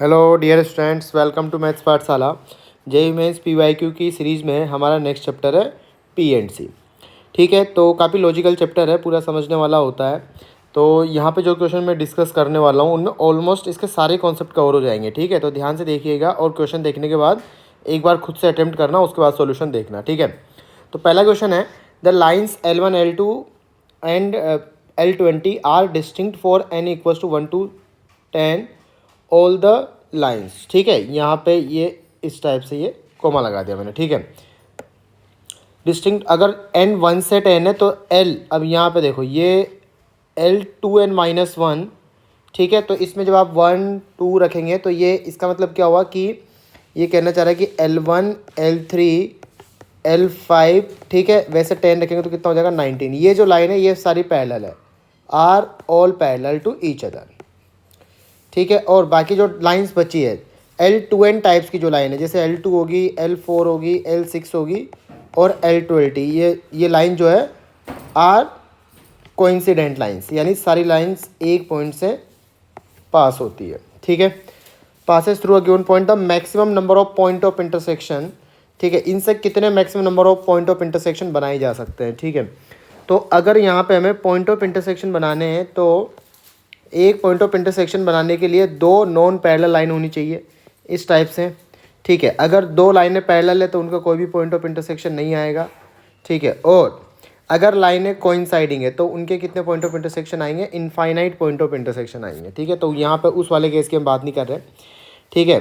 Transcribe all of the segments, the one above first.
Hello dear students, welcome to maths Pathshala. JEE mains PYQ की series में हमारा next chapter है पी एंड सी। ठीक है, तो काफ़ी लॉजिकल चैप्टर है, पूरा समझने वाला होता है। तो यहाँ पे जो क्वेश्चन मैं डिस्कस करने वाला हूँ उनमें ऑलमोस्ट इसके सारे कॉन्सेप्ट कवर हो जाएंगे। ठीक है, तो ध्यान से देखिएगा और क्वेश्चन देखने के बाद एक बार खुद से अटैम्प्ट करना, उसके बाद सोल्यूशन देखना। ठीक है, तो पहला क्वेश्चन है the lines L1 L2 and L20 are distinct for n equals to 1 to 10 all the lines. ठीक है, यहाँ पे ये इस टाइप से ये कोमा लगा दिया मैंने। ठीक है, डिस्टिंक्ट अगर n 1 से 10 है तो l, अब यहाँ पे देखो ये l 2n-1। ठीक है, तो इसमें जब आप 1 2 रखेंगे तो ये इसका मतलब क्या हुआ कि ये कहना चाह रहा है कि L1 L3 L5, ठीक है, वैसे 10 रखेंगे तो कितना हो जाएगा 19। ये जो लाइन है ये सारी पैरेलल है, are all parallel to each other. ठीक है, और बाकी जो लाइंस बची है L2n टाइप्स की जो लाइन है, जैसे L2 होगी, L4 होगी, L6 होगी और L20, ये लाइन जो है आर कोइंसिडेंट लाइंस, यानी सारी लाइंस एक पॉइंट से पास होती है। ठीक है, passes through a given point the maximum number of point of intersection. ठीक है, इनसे कितने maximum number of point of intersection बनाए जा सकते हैं। ठीक है, तो अगर यहाँ पे हमें पॉइंट ऑफ इंटरसेक्शन बनाने हैं तो एक पॉइंट ऑफ इंटरसेक्शन बनाने के लिए दो नॉन पैरेलल लाइन होनी चाहिए इस टाइप से। ठीक है, अगर दो लाइनें पैरेलल है तो उनका कोई भी पॉइंट ऑफ इंटरसेक्शन नहीं आएगा। ठीक है, और अगर लाइनें कोइंसाइडिंग है तो उनके कितने पॉइंट ऑफ इंटरसेक्शन आएंगे, इनफाइनाइट पॉइंट ऑफ इंटरसेक्शन आएंगे। ठीक है, तो यहाँ पर उस वाले केस की हम बात नहीं कर रहे। ठीक है,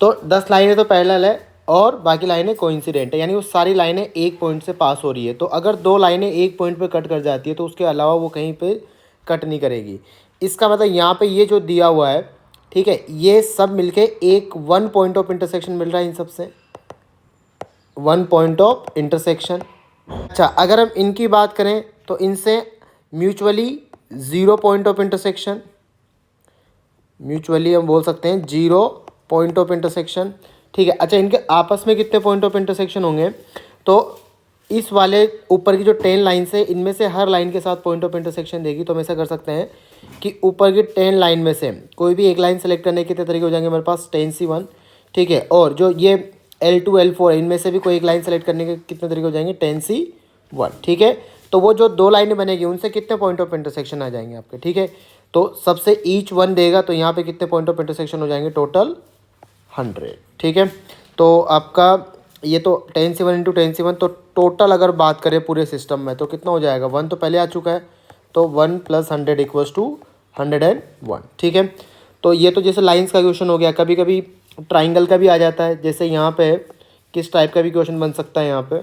तो 10 लाइनें तो पैरेलल है और बाकी लाइनें कोइंसिडेंट है, यानी वो सारी लाइनें एक पॉइंट से पास हो रही है। तो अगर दो लाइनें एक पॉइंट पे कट कर जाती है तो उसके अलावा वो कहीं पे कट नहीं करेगी। इसका मतलब यहाँ पे ये जो दिया हुआ है, ठीक है, ये सब मिलके एक 1 पॉइंट ऑफ इंटरसेक्शन मिल रहा है इन सबसे, 1 पॉइंट ऑफ इंटरसेक्शन। अच्छा, अगर हम इनकी बात करें तो इनसे mutually 0 point of intersection, mutually हम बोल सकते हैं 0 पॉइंट ऑफ इंटरसेक्शन। ठीक है, अच्छा, इनके आपस में कितने पॉइंट ऑफ इंटरसेक्शन होंगे, तो इस वाले ऊपर की जो 10 लाइन्स है इनमें से हर लाइन के साथ पॉइंट ऑफ इंटरसेक्शन देगी। तो हम ऐसा कर सकते हैं कि ऊपर की 10 लाइन में से कोई भी एक लाइन सेलेक्ट करने के कितने तरीके हो जाएंगे हमारे पास, 10C1। ठीक है, और जो ये L2 L4 है इनमें से भी कोई एक लाइन सेलेक्ट करने के कितने तरीके हो जाएंगे, 10C1। ठीक है, तो वो जो दो लाइनें बनेगी उनसे कितने पॉइंट ऑफ इंटरसेक्शन आ जाएंगे आपके। ठीक है, तो सबसे ईच 1 देगा तो यहाँ पे कितने पॉइंट ऑफ इंटरसेक्शन हो जाएंगे, टोटल 100। ठीक है, तो आपका ये तो 10C1 इंटू 10C1, तो टोटल अगर बात करें पूरे सिस्टम में तो कितना हो जाएगा, 1 तो पहले आ चुका है, तो 1 + 100 इक्वल्स टू 101। ठीक है, तो ये तो जैसे लाइंस का क्वेश्चन हो गया। कभी कभी ट्राइंगल का भी आ जाता है, जैसे यहाँ पे किस टाइप का भी क्वेश्चन बन सकता है, यहाँ पे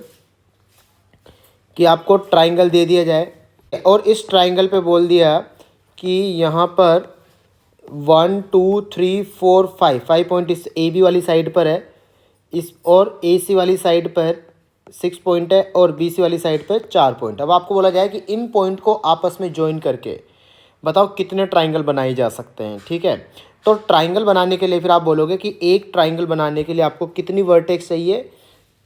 कि आपको ट्राइंगल दे दिया जाए और इस ट्राइंगल पे बोल दिया कि यहाँ पर 1 2 3 4 5 पॉइंट इस ए बी वाली साइड पर है, इस और ए सी वाली साइड पर 6 पॉइंट है और बी सी वाली साइड पर 4 पॉइंट। अब आपको बोला जाए कि इन पॉइंट को आपस में ज्वाइन करके बताओ कितने ट्राइंगल बनाए जा सकते हैं। ठीक है, तो ट्राइंगल बनाने के लिए फिर आप बोलोगे कि एक ट्राइंगल बनाने के लिए आपको कितनी वर्टेक्स चाहिए,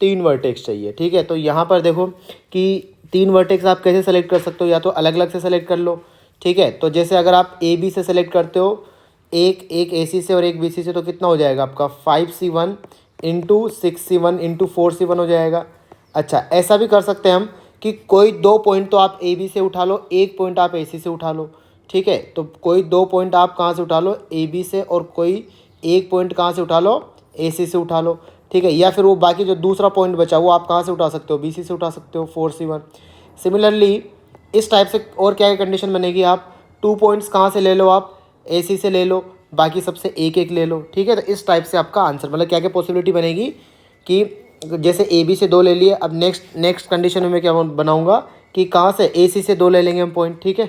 3 वर्टेक्स चाहिए। ठीक है, तो यहाँ पर देखो कि 3 वर्टेक्स आप कैसे सेलेक्ट कर सकते हो, या तो अलग अलग से सेलेक्ट कर लो। ठीक है, तो जैसे अगर आप ए बी से सेलेक्ट करते हो, एक ए सी से और एक बी सी से, तो कितना हो जाएगा आपका 5C1 into 6C1 into 4C1 हो जाएगा। अच्छा, ऐसा भी कर सकते हैं हम कि कोई 2 पॉइंट तो आप ए बी से उठा लो, एक पॉइंट आप ए सी से उठा लो। ठीक है, तो कोई 2 पॉइंट आप कहाँ से उठा लो, ए बी से, और कोई एक पॉइंट कहाँ से उठा लो, ए सी से उठा लो। ठीक है, या फिर वो बाकी जो दूसरा पॉइंट बचा वो आप कहाँ से उठा सकते हो, बी सी से उठा सकते हो, 4C1। सिमिलरली इस टाइप से और क्या कंडीशन बनेगी, आप 2 पॉइंट्स कहाँ से ले लो, आप ए सी से ले लो, बाकी सबसे एक एक ले लो। ठीक है, तो इस टाइप से आपका आंसर, मतलब क्या क्या पॉसिबिलिटी बनेगी कि जैसे ए बी से 2 ले लिए, अब नेक्स्ट कंडीशन में मैं क्या बनाऊंगा कि कहाँ से, ए सी से 2 ले लेंगे हम पॉइंट। ठीक है,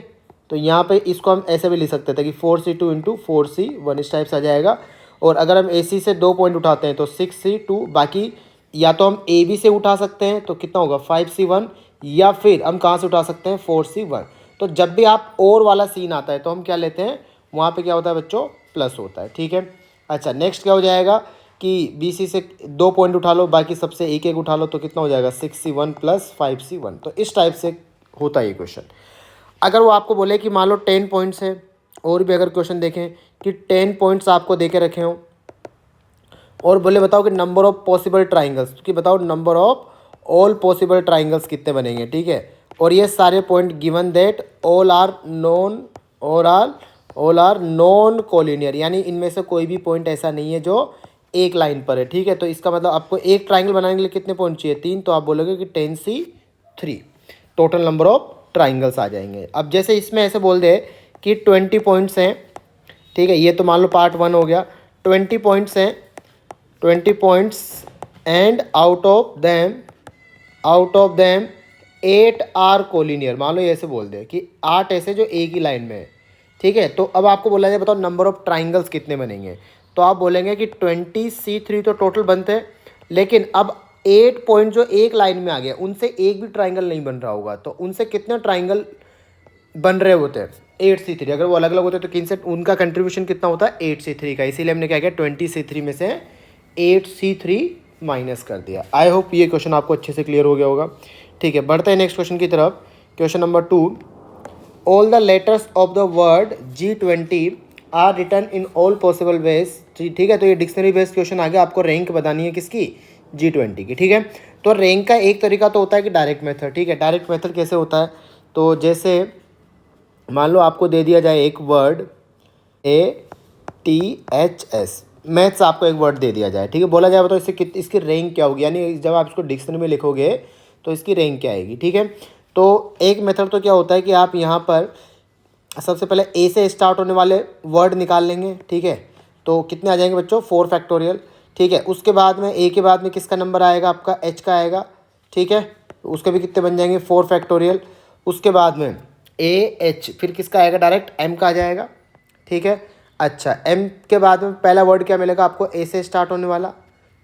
तो यहाँ पे इसको हम ऐसे भी लिख सकते थे कि 4C2 इंटू 4C1 इस टाइप से आ जाएगा। और अगर हम ए सी से 2 पॉइंट उठाते हैं तो 6C2, बाकी या तो हम ए बी से उठा सकते हैं तो कितना होगा 5C1, या फिर हम कहाँ से उठा सकते हैं 4C1। तो जब भी आप और वाला सीन आता है तो हम क्या लेते हैं, वहाँ पे क्या होता है बच्चों, प्लस होता है। ठीक है, अच्छा, नेक्स्ट क्या हो जाएगा कि बी सी से 2 पॉइंट उठा लो, बाकी सबसे एक एक उठा लो, तो कितना हो जाएगा 6C1 + 5C1। तो इस टाइप से होता है ये क्वेश्चन। अगर वो आपको बोले कि मान लो 10 पॉइंट्स है और भी अगर क्वेश्चन देखें कि 10 पॉइंट्स आपको दे के रखे हों और बोले बताओ कि नंबर ऑफ पॉसिबल ट्राइंगल्स, कि बताओ number of all possible triangles कितने बनेंगे, ठीक है। और ये सारे point given that all are non collinear, यानी इनमें से कोई भी पॉइंट ऐसा नहीं है जो एक लाइन पर है, ठीक है। तो इसका मतलब आपको एक ट्राइंगल बनाने के लिए कितने पॉइंट चाहिए, 3, तो आप बोलोगे कि 10C3 total number of triangles आ जाएंगे। अब जैसे इसमें ऐसे बोल दे कि 20 पॉइंट्स हैं, ठीक है, ये तो मान लो पार्ट 1 हो गया, 20 पॉइंट्स हैं, 20 points and out of them 8 are collinear, मान लो ये ऐसे बोल दे कि 8 ऐसे जो एक ही लाइन में है, ठीक है। तो अब आपको बोला जाए बताओ नंबर ऑफ ट्राइंगल्स कितने बनेंगे, तो आप बोलेंगे कि 20C3 तो टोटल बनते हैं, लेकिन अब 8 पॉइंट जो एक लाइन में आ गया उनसे एक भी ट्राइंगल नहीं बन रहा होगा, तो उनसे कितने ट्राइंगल बन रहे होते हैं 8C3। अगर वो अलग अलग होते हैं तो किन से उनका कंट्रीब्यूशन कितना होता है 8C3 का, इसीलिए हमने क्या किया 20C3 में से 8C3 माइनस कर दिया। आई होप ये क्वेश्चन आपको अच्छे से क्लियर हो गया होगा, ठीक है। बढ़ते हैं नेक्स्ट क्वेश्चन की तरफ। Question number 2, all the letters of the word G20 are written in all possible ways, ठीक है। तो ये डिक्शनरी बेस्ड क्वेश्चन आ गया, आपको रैंक बतानी है किसकी, G20 की, ठीक है। तो रैंक का एक तरीका तो होता है कि डायरेक्ट मेथड, ठीक है। डायरेक्ट मेथड कैसे होता है, तो जैसे मान लो आपको दे दिया जाए एक वर्ड ATHS, मैथ्स आपको एक वर्ड दे दिया जाए, ठीक है, बोला जाए तो इसकी रैंक क्या होगी, यानी जब आप इसको डिक्शनरी में लिखोगे तो इसकी रैंक क्या आएगी, ठीक है। तो एक मेथड तो क्या होता है कि आप यहाँ पर सबसे पहले ए से स्टार्ट होने वाले वर्ड निकाल लेंगे, ठीक है। तो कितने आ जाएंगे बच्चों 4 फैक्टोरियल, ठीक है। उसके बाद में ए के बाद में किसका नंबर आएगा, आपका एच का आएगा, ठीक है। उसके भी कितने बन जाएंगे 4 फैक्टोरियल। उसके बाद में AH, फिर किसका आएगा डायरेक्ट M का आ जाएगा, ठीक है। अच्छा, M के बाद में पहला वर्ड क्या मिलेगा आपको, A से स्टार्ट होने वाला,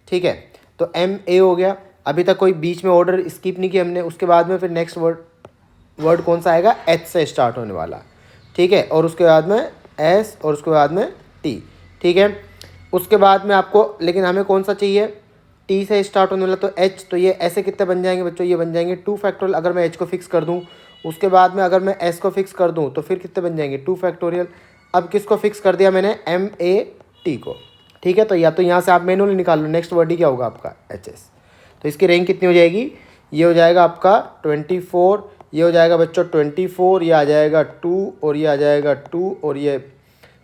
ठीक है। तो MA हो गया, अभी तक कोई बीच में ऑर्डर स्किप नहीं किया हमने। उसके बाद में फिर नेक्स्ट वर्ड कौन सा आएगा, H से स्टार्ट होने वाला, ठीक है। और उसके बाद में S और उसके बाद में T, ठीक है। उसके बाद में आपको, लेकिन हमें कौन सा चाहिए, T से स्टार्ट होने वाला, तो H, तो ये ऐसे कितने बन जाएंगे बच्चों, ये बन जाएंगे 2 फैक्टोरियल अगर मैं H को फिक्स कर दूँ। उसके बाद में अगर मैं S को फिक्स कर दूँ तो फिर कितने बन जाएंगे 2 फैक्टोरियल। अब किसको फिक्स कर दिया मैंने, MAT को, ठीक है। तो या तो यहाँ से आप मैनुअली निकाल लो, नेक्स्ट वर्ड ही क्या होगा आपका HS। तो इसकी रैंक कितनी हो जाएगी, ये हो जाएगा आपका 24, ये हो जाएगा बच्चों 24, ये आ जाएगा 2 और ये आ जाएगा 2 और ये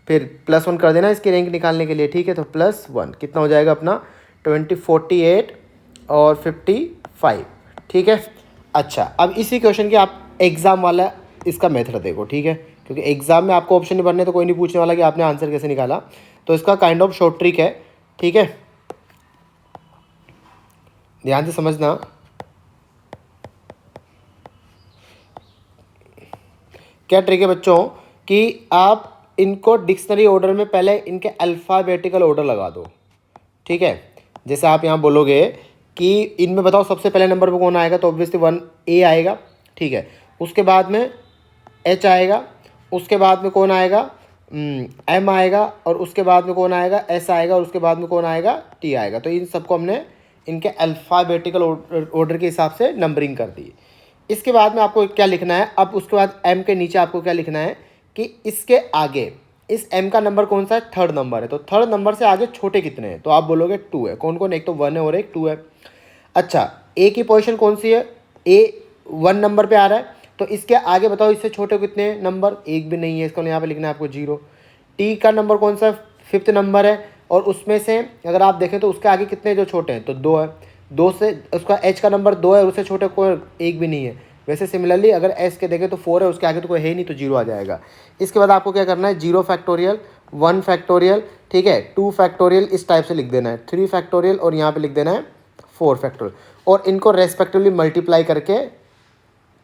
फिर +1 कर देना इसकी रैंक निकालने के लिए, ठीक है। तो +1 कितना हो जाएगा अपना 20, 48 और 55, ठीक है। अच्छा, अब इसी क्वेश्चन की आप एग्ज़ाम वाला इसका मेथड देखो, ठीक है, क्योंकि एग्जाम में आपको ऑप्शन नहीं भरने तो कोई नहीं पूछने वाला कि आपने आंसर कैसे निकाला। तो इसका काइंड ऑफ शॉर्ट ट्रिक है, ठीक है, ध्यान से समझना। क्या ट्रिक है बच्चों कि आप इनको डिक्शनरी ऑर्डर में पहले इनके अल्फ़ाबेटिकल ऑर्डर लगा दो, ठीक है। जैसे आप यहाँ बोलोगे कि इनमें बताओ सबसे पहले नंबर पे कौन आएगा, तो ऑब्वियसली 1A आएगा, ठीक है। उसके बाद में H आएगा, उसके बाद में कौन आएगा, M आएगा, और उसके बाद में कौन आएगा, S आएगा, और उसके बाद में कौन आएगा, T आएगा। तो इन सबको हमने इनके अल्फ़ाबेटिकल ऑर्डर के हिसाब से नंबरिंग कर दी। इसके बाद में आपको क्या लिखना है, अब उसके बाद M के नीचे आपको क्या लिखना है कि इसके आगे इस M का नंबर कौन सा है, 3rd नंबर है। तो 3rd नंबर से आगे छोटे कितने हैं, तो आप बोलोगे 2 है। कौन कौन, एक तो 1 है और एक 2 है। अच्छा, A की पोजीशन कौन सी है, A 1 नंबर पे आ रहा है, तो इसके आगे बताओ इससे छोटे कितने नंबर, एक भी नहीं है, इसको यहाँ पे लिखना है आपको 0। T का नंबर कौन सा, 5th नंबर है, और उसमें से अगर आप देखें तो उसके आगे कितने जो छोटे हैं, तो 2 है। 2 से उसका H का नंबर 2 है, उससे छोटे कोई एक भी नहीं है। वैसे सिमिलरली अगर S के देखें तो 4 है, उसके आगे तो कोई है ही नहीं, तो 0 आ जाएगा। इसके बाद आपको क्या करना है, 0 फैक्टोरियल, 1 फैक्टोरियल, ठीक है, 2 फैक्टोरियल, इस टाइप से लिख देना है, 3 फैक्टोरियल, और यहाँ पे लिख देना है 4 फैक्टोरियल, और इनको रेस्पेक्टिवली मल्टीप्लाई करके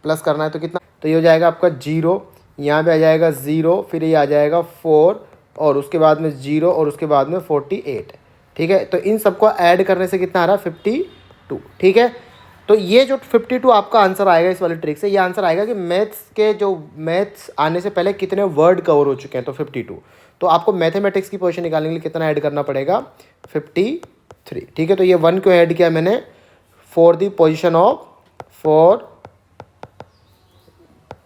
प्लस करना है। तो कितना, तो ये हो जाएगा आपका 0, यहाँ पे आ जाएगा 0, फिर ये आ जाएगा 4, और उसके बाद में 0, और उसके बाद में 48, ठीक है। तो इन सबको ऐड करने से कितना आ रहा है, 52, ठीक है। तो ये जो 52 आपका आंसर आएगा इस वाले ट्रिक से, ये आंसर आएगा कि मैथ्स आने से पहले कितने वर्ड कवर हो चुके हैं, तो 52। तो आपको मैथमेटिक्स की पोजीशन निकालने के लिए कितना ऐड करना पड़ेगा, 53, ठीक है। तो ये 1 क्यों ऐड किया मैंने, फॉर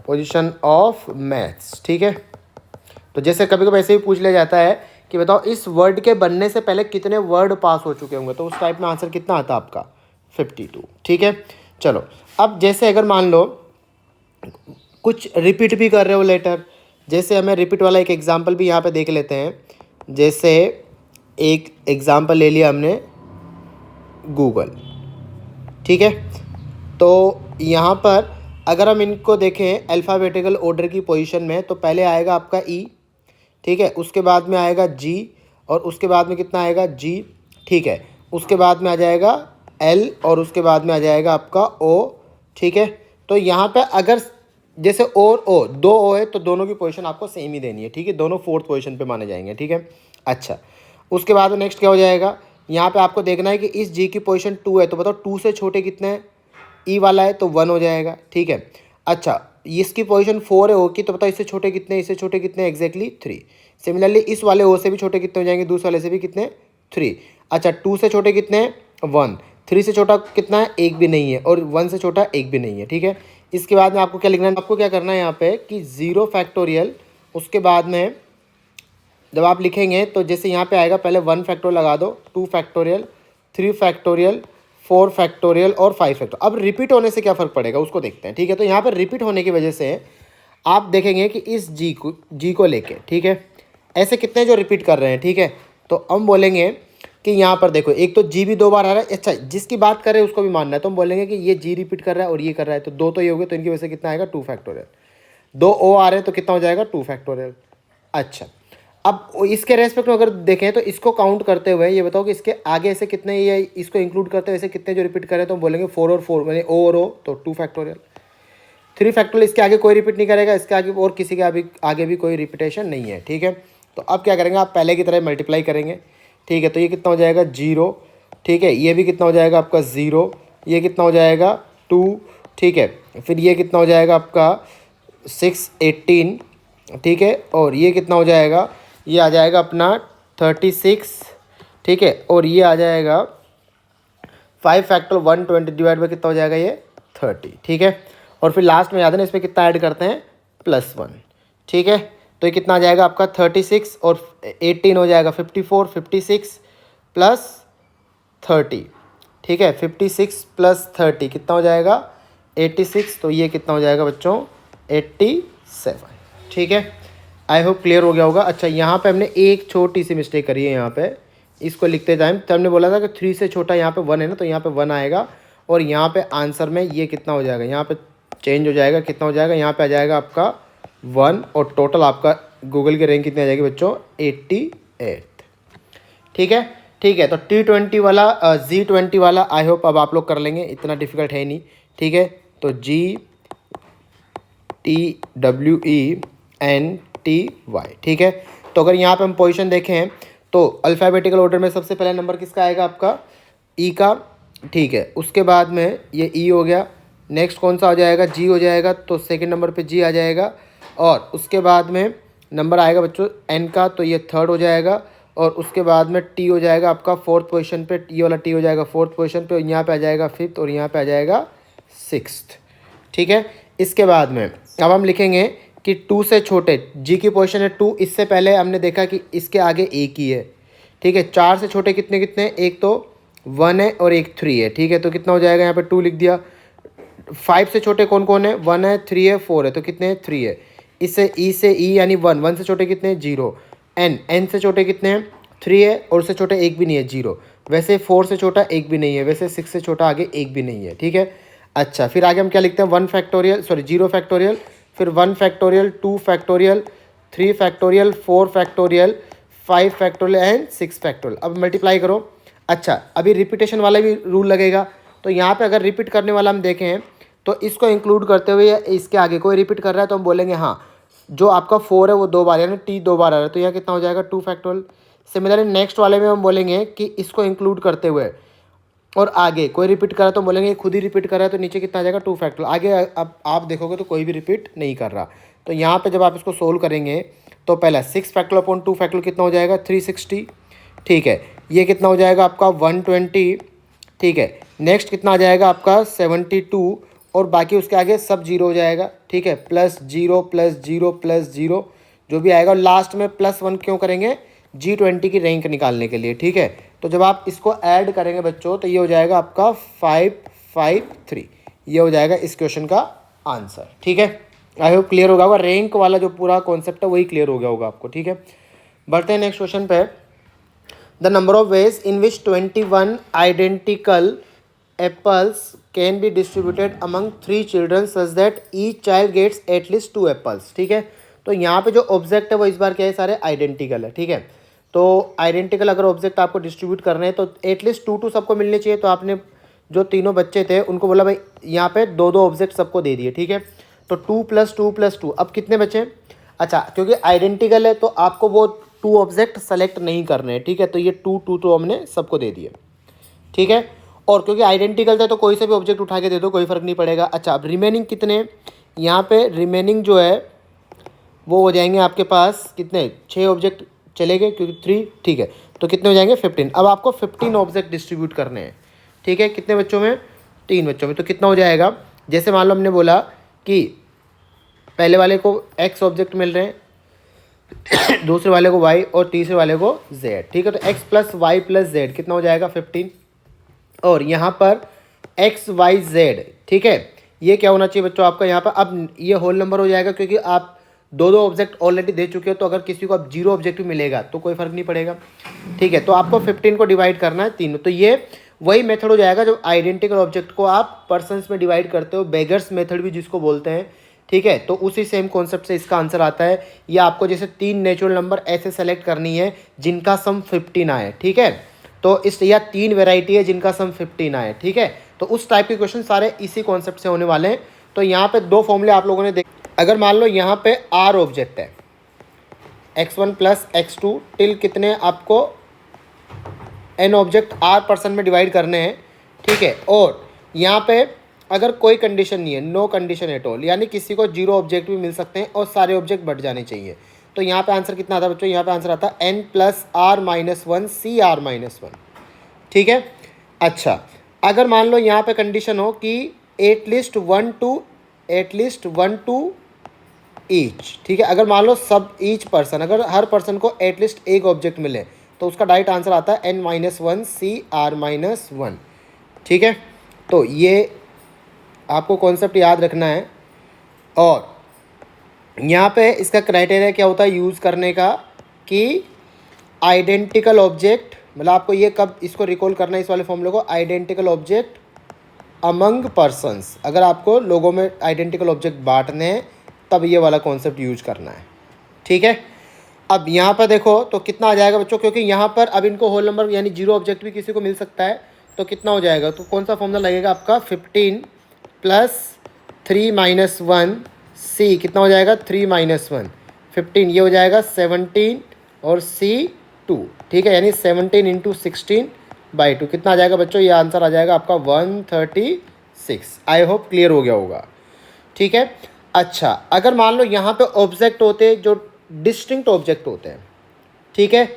पोजीशन ऑफ मैथ्स, ठीक है। तो जैसे कभी कभी ऐसे भी पूछ लिया जाता है कि बताओ इस वर्ड के बनने से पहले कितने वर्ड पास हो चुके होंगे, तो उस टाइप में आंसर कितना आता आपका 52। ठीक है, चलो अब जैसे अगर मान लो कुछ रिपीट भी कर रहे हो लेटर, जैसे हमें रिपीट वाला एक एग्जांपल भी यहाँ पे देख लेते हैं। जैसे एक एग्जांपल ले लिया हमने गूगल, ठीक है। तो यहाँ पर अगर हम इनको देखें अल्फ़ाबेटिकल ऑर्डर की पोजीशन में, तो पहले आएगा आपका ई, ठीक है, उसके बाद में आएगा जी, और उसके बाद में कितना आएगा जी, ठीक है, उसके बाद में आ जाएगा एल, और उसके बाद में आ जाएगा आपका ओ, ठीक है। तो यहाँ पे अगर जैसे और ओ, दो ओ है तो दोनों की पोजीशन आपको सेम ही देनी है, ठीक है, दोनों फोर्थ पोजीशन पे माने जाएंगे, ठीक है। अच्छा, उसके बाद में नेक्स्ट क्या हो जाएगा, यहाँ पे आपको देखना है कि इस जी की पोजीशन 2 है, तो बताओ 2 से छोटे कितने हैं, ई वाला है तो 1 हो जाएगा, ठीक है। अच्छा, इसकी पोजीशन 4 है ओ की, तो बताओ इससे छोटे कितने, इससे छोटे कितने, एग्जैक्टली 3। सिमिलरली इस वाले ओ से भी छोटे कितने हो जाएंगे, दूसरे वाले से भी कितने, 3। अच्छा, 2 से छोटे कितने हैं, 1। 3 से छोटा कितना है, एक भी नहीं है, और 1 से छोटा एक भी नहीं है, ठीक है। इसके बाद में आपको क्या लिखना है, आपको क्या करना है यहाँ पे कि 0 फैक्टोरियल, उसके बाद में जब आप लिखेंगे तो जैसे यहाँ पे आएगा पहले 1 फैक्टोरियल लगा दो, 2 फैक्टोरियल, 3 फैक्टोरियल, 4 फैक्टोरियल और 5 फैक्टोरियल। अब रिपीट होने से क्या फ़र्क पड़ेगा उसको देखते हैं, ठीक है। तो यहाँ पर रिपीट होने की वजह से आप देखेंगे कि इस जी को लेके, ठीक है, ऐसे कितने जो रिपीट कर रहे हैं, ठीक है। तो हम बोलेंगे कि यहाँ पर देखो एक तो जी भी 2 बार आ रहा है, अच्छा जिसकी बात कर रहे हैं उसको भी मानना है, तो हम बोलेंगे कि ये जी रिपीट कर रहा है और ये कर रहा है, तो 2 तो ये हो गए, तो इनकी वजह से कितना आएगा 2 फैक्टोरियल। 2 ओ आ रहे हैं तो कितना हो जाएगा 2 फैक्टोरियल। अच्छा, अब इसके रेस्पेक्ट में अगर देखें तो इसको काउंट करते हुए ये बताओ कि इसके आगे ऐसे कितने, ये इसको इंक्लूड करते हुए ऐसे कितने जो रिपीट करें, तो हम बोलेंगे 4 और 4 यानी ओ और ओ, तो 2 फैक्टोरियल। 3 फैक्टोरियल इसके आगे कोई रिपीट नहीं करेगा, इसके आगे और किसी के आगे भी कोई रिपीटेशन नहीं है, ठीक है। तो अब क्या करेंगे, आप पहले की तरह मल्टीप्लाई करेंगे, ठीक है। तो ये कितना हो जाएगा 0, ठीक है, ये भी कितना हो जाएगा आपका 0, ये कितना हो जाएगा 2, ठीक है, फिर ये कितना हो जाएगा आपका 6 18, ठीक है, और ये कितना हो जाएगा, ये आ जाएगा अपना 36, ठीक है, और ये आ जाएगा 5 फैक्टोरियल 120 डिवाइड बाई कितना हो जाएगा ये 30, ठीक है। और फिर लास्ट में याद है ना इसमें कितना ऐड करते हैं +1, ठीक है। तो ये कितना आ जाएगा आपका 36 और 18 हो जाएगा 54, 56 प्लस 30, ठीक है, 56 प्लस 30 कितना हो जाएगा 86, तो ये कितना हो जाएगा बच्चों 87, ठीक है। आई होप क्लियर हो गया होगा। अच्छा, यहाँ पे हमने एक छोटी सी मिस्टेक करी है, यहाँ पे इसको लिखते टाइम, तो हमने बोला था कि 3 से छोटा यहाँ पे 1 है ना, तो यहाँ पे 1 आएगा, और यहाँ पे आंसर में ये कितना हो जाएगा, यहाँ पे चेंज हो जाएगा, कितना हो जाएगा, यहाँ पे आ जाएगा आपका 1, और टोटल आपका गूगल की रैंक कितनी आ जाएगी बच्चों 88, ठीक है। ठीक है, तो T20 वाला G20 वाला आई होप अब आप लोग कर लेंगे, इतना डिफिकल्ट है नहीं, ठीक है। तो GTWENTY, ठीक है। तो अगर यहाँ पे हम पोजीशन देखें तो अल्फ़ाबेटिकल ऑर्डर में सबसे पहला नंबर किसका आएगा आपका ई का, ठीक है, उसके बाद में ये ई हो गया, नेक्स्ट कौन सा हो जाएगा जी हो जाएगा, तो सेकंड नंबर पे जी आ जाएगा, और उसके बाद में नंबर आएगा बच्चों एन का, तो ये थर्ड हो जाएगा, और उसके बाद में टी हो जाएगा आपका फोर्थ पोजीशन पे, ये वाला टी हो जाएगा फोर्थ पोजीशन पे, यहाँ पे आ जाएगा फिफ्थ, और यहाँ पे आ जाएगा सिक्स्थ, ठीक है। इसके बाद में अब हम लिखेंगे कि 2 से छोटे जी की पोजीशन है 2, इससे पहले हमने देखा कि इसके आगे एक ही है, ठीक है। 4 से छोटे कितने कितने, एक तो 1 है और एक 3 है, ठीक है, तो कितना हो जाएगा यहाँ पे 2 लिख दिया। 5 से छोटे कौन कौन है, 1 है 3 है 4 है, तो कितने हैं 3 है। इससे ई से ई यानी 1, 1 से छोटे कितने हैं 0, एन से छोटे कितने हैं 3 है, और उससे छोटा एक भी नहीं है 0, वैसे 4 से छोटा एक भी नहीं है, वैसे 6 से छोटा आगे एक भी नहीं है, ठीक है। अच्छा, फिर आगे हम क्या लिखते हैं 1 फैक्टोरियल, सॉरी 0 फैक्टोरियल, फिर 1 factorial, 2 factorial, 3 factorial, 4 factorial, 5 factorial and 6 factorial. अब मल्टीप्लाई करो। अच्छा, अभी रिपीटेशन वाला भी रूल लगेगा, तो यहाँ पे अगर रिपीट करने वाला हम देखें तो इसको इंक्लूड करते हुए इसके आगे कोई रिपीट कर रहा है तो हम बोलेंगे हाँ, जो आपका 4 है वो 2 बार, यानी टी 2 बार आ रहा है, तो यहाँ कितना हो जाएगा 2 फैक्टोरियल। सिमिलरली नेक्स्ट वाले में हम बोलेंगे कि इसको इंक्लूड करते हुए और आगे कोई रिपीट कर रहा है तो बोलेंगे खुद ही रिपीट कर रहा है, तो नीचे कितना आ जाएगा 2 फैक्टोरियल। आगे अब आप देखोगे तो कोई भी रिपीट नहीं कर रहा, तो यहाँ पे जब आप इसको सोल्व करेंगे तो पहला 6 फैक्टोरियल अपॉन 2 फैक्टोरियल कितना हो जाएगा 360, ठीक है। ये कितना हो जाएगा आपका 120, ठीक है। नेक्स्ट कितना आ जाएगा आपका 72, और बाकी उसके आगे सब जीरो हो जाएगा, ठीक है, +0 +0 +0, जो भी आएगा। लास्ट में +1 क्यों करेंगे? G20 की रैंक निकालने के लिए, ठीक है। तो जब आप इसको ऐड करेंगे बच्चों तो ये हो जाएगा आपका 553, ये हो जाएगा इस क्वेश्चन का आंसर, ठीक है। आई होप क्लियर होगा। रैंक वाला जो पूरा कॉन्सेप्ट है वही क्लियर हो गया होगा आपको, ठीक है। बढ़ते हैं नेक्स्ट क्वेश्चन पे। The number of ways in which 21 identical apples can be distributed among 3 children such that each child gets at least 2 apples, ठीक है। तो यहाँ पे जो ऑब्जेक्ट है वो इस बार क्या है, सारे आइडेंटिकल है, ठीक है। तो आइडेंटिकल अगर ऑब्जेक्ट आपको डिस्ट्रीब्यूट करने हैं तो एटलीस्ट 2 सबको मिलने चाहिए। तो आपने जो तीनों बच्चे थे उनको बोला भाई यहाँ पे 2 ऑब्जेक्ट सबको दे दिए, ठीक है। तो 2 + 2 + 2, अब कितने बचे? अच्छा, क्योंकि आइडेंटिकल है तो आपको वो 2 ऑब्जेक्ट सेलेक्ट नहीं करने हैं, ठीक है। तो ये 2 तो हमने सबको दे दिए, ठीक है। और क्योंकि आइडेंटिकल था तो कोई सा भी ऑब्जेक्ट उठा के दे दो, कोई फ़र्क नहीं पड़ेगा। अच्छा, अब रिमेनिंग कितने? यहाँ पे रिमेनिंग जो है वो हो जाएंगे आपके पास कितने? 6 ऑब्जेक्ट चले गए क्योंकि 3, ठीक है। तो कितने हो जाएंगे? 15। अब आपको 15 ऑब्जेक्ट डिस्ट्रीब्यूट करने हैं, ठीक है। कितने बच्चों में? 3 बच्चों में। तो कितना हो जाएगा? जैसे मान लो हमने बोला कि पहले वाले को x ऑब्जेक्ट मिल रहे हैं, दूसरे वाले को y और तीसरे वाले को z, ठीक है। तो x + y + z कितना हो जाएगा? 15। और यहाँ पर x y z, ठीक है, ये क्या होना चाहिए बच्चों आपका यहाँ पर? अब ये होल नंबर हो जाएगा क्योंकि आप 2 ऑब्जेक्ट ऑलरेडी दे चुके हो। तो अगर किसी को अब 0 ऑब्जेक्ट भी मिलेगा तो कोई फ़र्क नहीं पड़ेगा, ठीक है। तो आपको 15 को डिवाइड करना है 3। तो ये वही मेथड हो जाएगा जब आइडेंटिकल ऑब्जेक्ट को आप पर्सन्स में डिवाइड करते हो, बेगर्स मेथड भी जिसको बोलते हैं, ठीक है। तो उसी सेम कॉन्सेप्ट से इसका आंसर आता है। या आपको जैसे 3 नेचुरल नंबर ऐसे सेलेक्ट करनी है जिनका सम 15 आए, ठीक है। तो इस या 3 वेराइटी है जिनका सम 15 आए, ठीक है। तो उस टाइप के क्वेश्चन सारे इसी कॉन्सेप्ट से होने वाले हैं। तो यहाँ पे 2 फॉर्मूले आप लोगों ने देख, अगर मान लो यहाँ पे r ऑब्जेक्ट है, x1 + x2 टिल कितने आपको n ऑब्जेक्ट r पर्सन में डिवाइड करने हैं, ठीक है। और यहाँ पे अगर कोई कंडीशन नहीं है, नो कंडीशन एट ऑल, यानी किसी को 0 ऑब्जेक्ट भी मिल सकते हैं और सारे ऑब्जेक्ट बढ़ जाने चाहिए। तो यहाँ पे आंसर कितना आता है बच्चों? यहाँ पे आंसर आता है n + r - 1 cr - 1, ठीक है। अच्छा, अगर मान लो यहाँ पे कंडीशन हो कि एटलीस्ट 1 to ईच, ठीक है। अगर मान लो सब ईच पर्सन, अगर हर पर्सन को एटलीस्ट एक ऑब्जेक्ट मिले तो उसका डायरेक्ट आंसर आता है n - 1 cr - 1, ठीक है। तो ये आपको कॉन्सेप्ट याद रखना है। और यहाँ पे इसका क्राइटेरिया क्या होता है यूज़ करने का कि आइडेंटिकल ऑब्जेक्ट, मतलब आपको ये कब इसको रिकॉल करना है इस वाले फॉर्मूले को? Identical object among persons. अगर आपको लोगों में आइडेंटिकल ऑब्जेक्ट बांटने हैं तब ये वाला कॉन्सेप्ट यूज करना है, ठीक है। अब यहाँ पर देखो तो कितना आ जाएगा बच्चों? क्योंकि यहाँ पर अब इनको होल नंबर यानी 0 ऑब्जेक्ट भी किसी को मिल सकता है। तो कितना हो जाएगा? तो कौन सा फॉर्मूला लगेगा आपका? 15 + 3 - 1 c, कितना हो जाएगा? 3 - 1 15, ये हो जाएगा 17 और c 2, ठीक है। यानी 17 × 16/2 कितना आ जाएगा बच्चों? ये आंसर आ जाएगा आपका 136। आई होप क्लियर हो गया होगा, ठीक है। अच्छा, अगर मान लो यहाँ पे ऑब्जेक्ट होते जो डिस्टिंक्ट ऑब्जेक्ट होते हैं, ठीक है,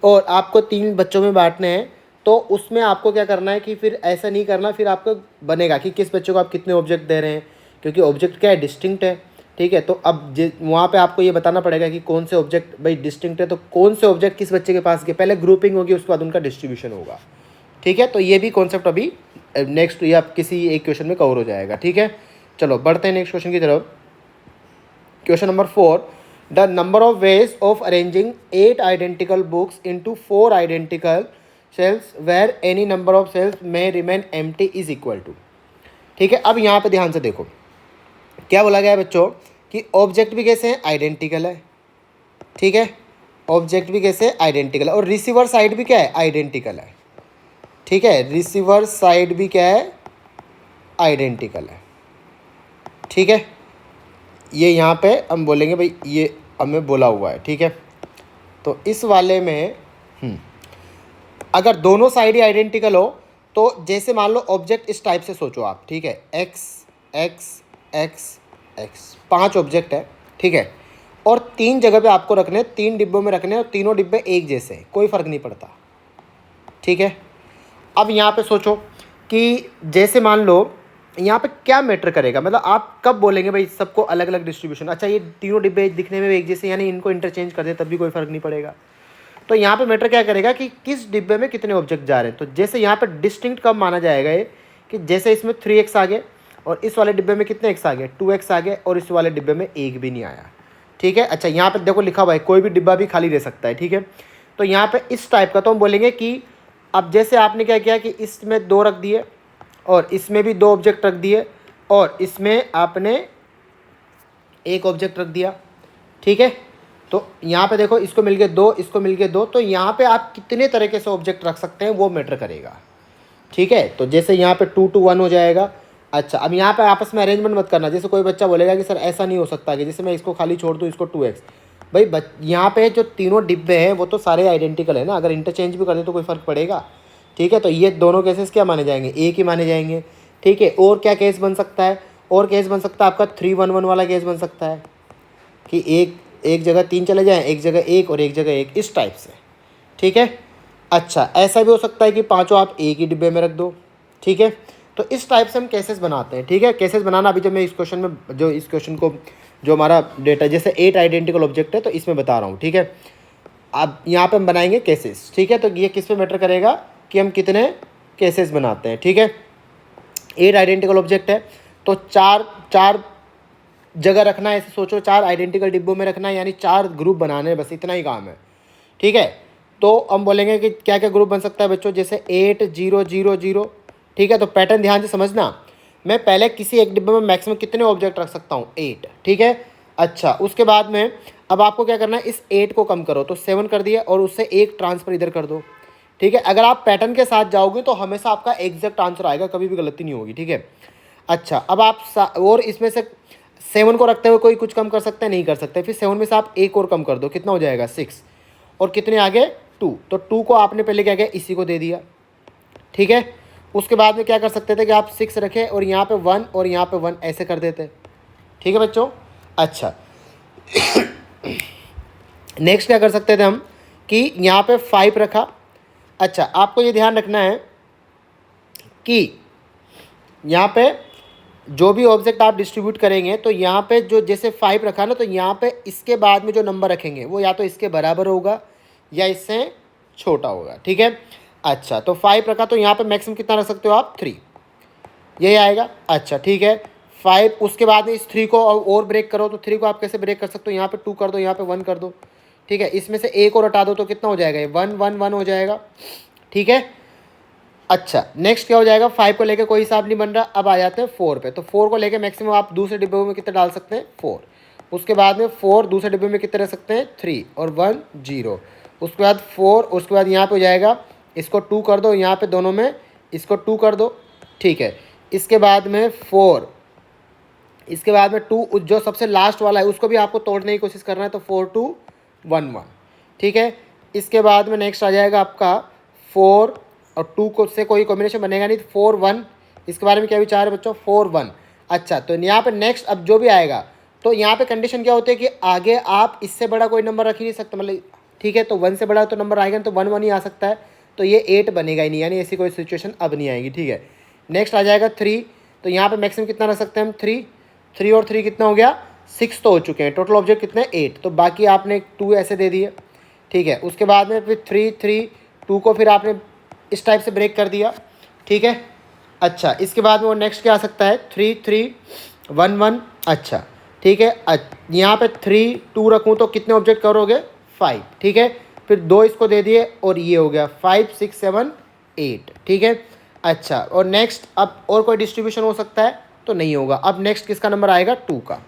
और आपको 3 बच्चों में बांटने हैं, तो उसमें आपको क्या करना है कि फिर ऐसा नहीं करना, फिर आपको बनेगा कि किस बच्चे को आप कितने ऑब्जेक्ट दे रहे हैं, क्योंकि ऑब्जेक्ट क्या है? डिस्टिंक्ट है, ठीक है। तो अब वहाँ पे आपको ये बताना पड़ेगा कि कौन से ऑब्जेक्ट भाई डिस्टिंक्ट है, तो कौन से ऑब्जेक्ट किस बच्चे के पास गए, पहले ग्रुपिंग होगी उसके बाद उनका डिस्ट्रीब्यूशन होगा, ठीक है। तो ये भी कॉन्सेप्ट अभी नेक्स्ट या किसी एक क्वेश्चन में कवर हो जाएगा, ठीक है। चलो बढ़ते हैं नेक्स्ट क्वेश्चन की तरफ। Question number 4, the number of ways of arranging 8 identical books into 4 identical cells where any number of cells may remain empty is equal to, ठीक है। अब यहाँ पे ध्यान से देखो क्या बोला गया है बच्चों कि ऑब्जेक्ट भी कैसे हैं? आइडेंटिकल है, ठीक है। ऑब्जेक्ट भी कैसे? आइडेंटिकल है। और रिसीवर साइड भी क्या है? आइडेंटिकल है, ठीक है। रिसीवर साइड भी क्या है? आइडेंटिकल है, ठीक है। ये यहाँ पे हम बोलेंगे भाई ये हमें बोला हुआ है, ठीक है। तो इस वाले में अगर दोनों साइड ही आइडेंटिकल हो तो जैसे मान लो ऑब्जेक्ट इस टाइप से सोचो आप, ठीक है। x x x x 5 object है, ठीक है। और 3 जगह पे आपको रखने, 3 डिब्बों में रखने, और तीनों डिब्बे एक जैसे हैं, कोई फ़र्क नहीं पड़ता, ठीक है। अब यहाँ पे सोचो कि जैसे मान लो यहाँ पे क्या मैटर करेगा, मतलब आप कब बोलेंगे भाई सबको अलग अलग डिस्ट्रीब्यूशन, अच्छा ये तीनों डिब्बे दिखने में एक जैसे, यानी इनको इंटरचेंज कर दे तब भी कोई फर्क नहीं पड़ेगा। तो यहाँ पे मैटर क्या करेगा कि किस डिब्बे में कितने ऑब्जेक्ट जा रहे हैं। तो जैसे यहाँ पे डिस्टिंक्ट कब माना जाएगा ये, कि जैसे इसमें 3x आ गए और इस वाले डिब्बे में कितने x आ गए, 2x आ गए, और इस वाले डिब्बे में एक भी नहीं आया। ठीक है, अच्छा यहाँ पे देखो लिखा हुआ है कोई भी डिब्बा भी खाली रह सकता है। ठीक है, तो यहाँ पे इस टाइप का तो हम बोलेंगे कि अब जैसे आपने क्या किया कि इसमें 2 रख दिए और इसमें भी 2 ऑब्जेक्ट रख दिए और इसमें आपने 1 ऑब्जेक्ट रख दिया। ठीक है, तो यहाँ पे देखो इसको मिल गए 2, इसको मिल गए 2, तो यहाँ पे आप कितने तरीके से ऑब्जेक्ट रख सकते हैं वो मैटर करेगा। ठीक है, तो जैसे यहाँ पे 2 to 1 हो जाएगा। अच्छा, अब यहाँ पे आपस में अरेंजमेंट मत करना, जैसे कोई बच्चा बोलेगा कि सर ऐसा नहीं हो सकता कि जैसे मैं इसको खाली छोड़ दूँ इसको 2x, भाई यहाँ पे जो तीनों डिब्बे हैं वो तो सारे आइडेंटिकल है ना, अगर इंटरचेंज भी कर दे तो कोई फ़र्क पड़ेगा। ठीक है, तो ये दोनों केसेस क्या माने जाएंगे, एक ही माने जाएंगे। ठीक है, और क्या केस बन सकता है, और केस बन सकता है आपका 3-1-1 वाला केस बन सकता है कि एक जगह 3 चले जाएँ, एक जगह 1 और एक जगह 1, इस टाइप से। ठीक है, अच्छा ऐसा भी हो सकता है कि पांचों आप एक ही डिब्बे में रख दो। ठीक है, तो इस टाइप से हम केसेस बनाते हैं। ठीक है, केसेस बनाना अभी जब मैं इस क्वेश्चन में जो इस क्वेश्चन को जो हमारा डेटा जैसे 8 आइडेंटिकल ऑब्जेक्ट है तो इसमें बता रहा हूँ। ठीक है, अब यहाँ पे हम बनाएंगे केसेस। ठीक है, तो ये किस पे मैटर करेगा कि हम कितने केसेस बनाते हैं। ठीक है, 8 आइडेंटिकल ऑब्जेक्ट है तो चार जगह रखना है, ऐसे सोचो 4 आइडेंटिकल डिब्बों में रखना है, यानी 4 ग्रुप बनाने हैं, बस इतना ही काम है। ठीक है, तो हम बोलेंगे कि क्या क्या ग्रुप बन सकता है बच्चों, जैसे 8 0 0 0। ठीक है, तो पैटर्न ध्यान से समझना, मैं पहले किसी एक डिब्बे में मैक्सिमम कितने ऑब्जेक्ट रख सकता हूँ, 8। ठीक है, अच्छा उसके बाद में अब आपको क्या करना है, इस 8 को कम करो तो 7 कर दिया और उससे एक ट्रांसफर इधर कर दो। ठीक है, अगर आप पैटर्न के साथ जाओगे तो हमेशा आपका एग्जैक्ट आंसर आएगा, कभी भी गलती नहीं होगी। ठीक है, अच्छा अब आप और इसमें से 7 को रखते हुए कोई कुछ कम कर सकते हैं, नहीं कर सकते, फिर 7 में से आप एक और कम कर दो, कितना हो जाएगा 6, और कितने आगे 2, तो 2 को आपने पहले क्या किया, इसी को दे दिया। ठीक है, उसके बाद में क्या कर सकते थे कि आप 6 रखें और यहाँ पे 1 और यहाँ पे 1 ऐसे कर देते। ठीक है बच्चों, अच्छा नेक्स्ट क्या कर सकते थे हम कि यहाँ पे 5 रखा। अच्छा आपको ये ध्यान रखना है कि यहाँ पे जो भी ऑब्जेक्ट आप डिस्ट्रीब्यूट करेंगे तो यहाँ पे जो जैसे 5 रखा ना, तो यहाँ पे इसके बाद में जो नंबर रखेंगे वो या तो इसके बराबर होगा या इससे छोटा होगा। ठीक है, अच्छा तो 5 रखा तो यहाँ पे मैक्सिमम कितना रख सकते हो आप, 3, यही आएगा। अच्छा ठीक है, 5 उसके बाद में इस 3 को और ब्रेक करो, तो 3 को आप कैसे ब्रेक कर सकते हो, यहाँ पे 2 कर दो, यहाँ पे 1 कर दो। ठीक है, इसमें से एक और हटा दो तो कितना हो जाएगा, 1 1 1 हो जाएगा। ठीक है, अच्छा नेक्स्ट क्या हो जाएगा, 5 को लेके कोई हिसाब नहीं बन रहा। अब आ जाते हैं 4 पे, तो 4 को लेके मैक्सिमम आप दूसरे डिब्बे में कितने डाल सकते हैं, 4। उसके बाद में 4 दूसरे डिब्बे में कितने रख सकते हैं, 3 और 1 0। उसके बाद 4, उसके बाद यहाँ पे हो जाएगा, इसको 2 कर दो, यहाँ पे दोनों में इसको 2 कर दो। ठीक है, इसके बाद में 4, इसके बाद में 2, जो सबसे लास्ट वाला है उसको भी आपको तोड़ने की कोशिश करना है, तो 4 2 1 1। ठीक है, इसके बाद में नेक्स्ट आ जाएगा आपका 4 और 2 को से कोई कॉम्बिनेशन बनेगा नहीं, तो 4 1। इसके बारे में क्या विचार है बच्चों, 4 1। अच्छा तो यहाँ पे नेक्स्ट अब जो भी आएगा, तो यहाँ पे कंडीशन क्या होती है कि आगे आप इससे बड़ा कोई नंबर रख ही नहीं सकते, मतलब ठीक है, तो 1 से बड़ा तो नंबर आएगा तो 1 1 ही आ सकता है, तो ये 8 बनेगा ही नहीं, यानी ऐसी कोई सिचुएशन अब नहीं आएगी। ठीक है, नेक्स्ट आ जाएगा 3, तो यहाँ पे मैक्सिमम कितना रख सकते हैं हम, 3 और 3 कितना हो गया, 6 तो हो चुके हैं, टोटल ऑब्जेक्ट कितने 8, तो बाकी आपने 2 ऐसे दे दिए। ठीक है, उसके बाद में फिर 3 3 2 को फिर आपने इस टाइप से ब्रेक कर दिया। ठीक है, अच्छा इसके बाद में वो नेक्स्ट क्या आ सकता है, 3 3 1 1। अच्छा ठीक है, यहाँ पे 3 2 रखूँ तो कितने ऑब्जेक्ट करोगे, 5। ठीक है, फिर 2 इसको दे दिए और ये हो गया 5 6 7 8। ठीक है, अच्छा और नेक्स्ट अब और कोई डिस्ट्रीब्यूशन हो सकता है तो नहीं होगा। अब नेक्स्ट किसका नंबर आएगा, 2 का।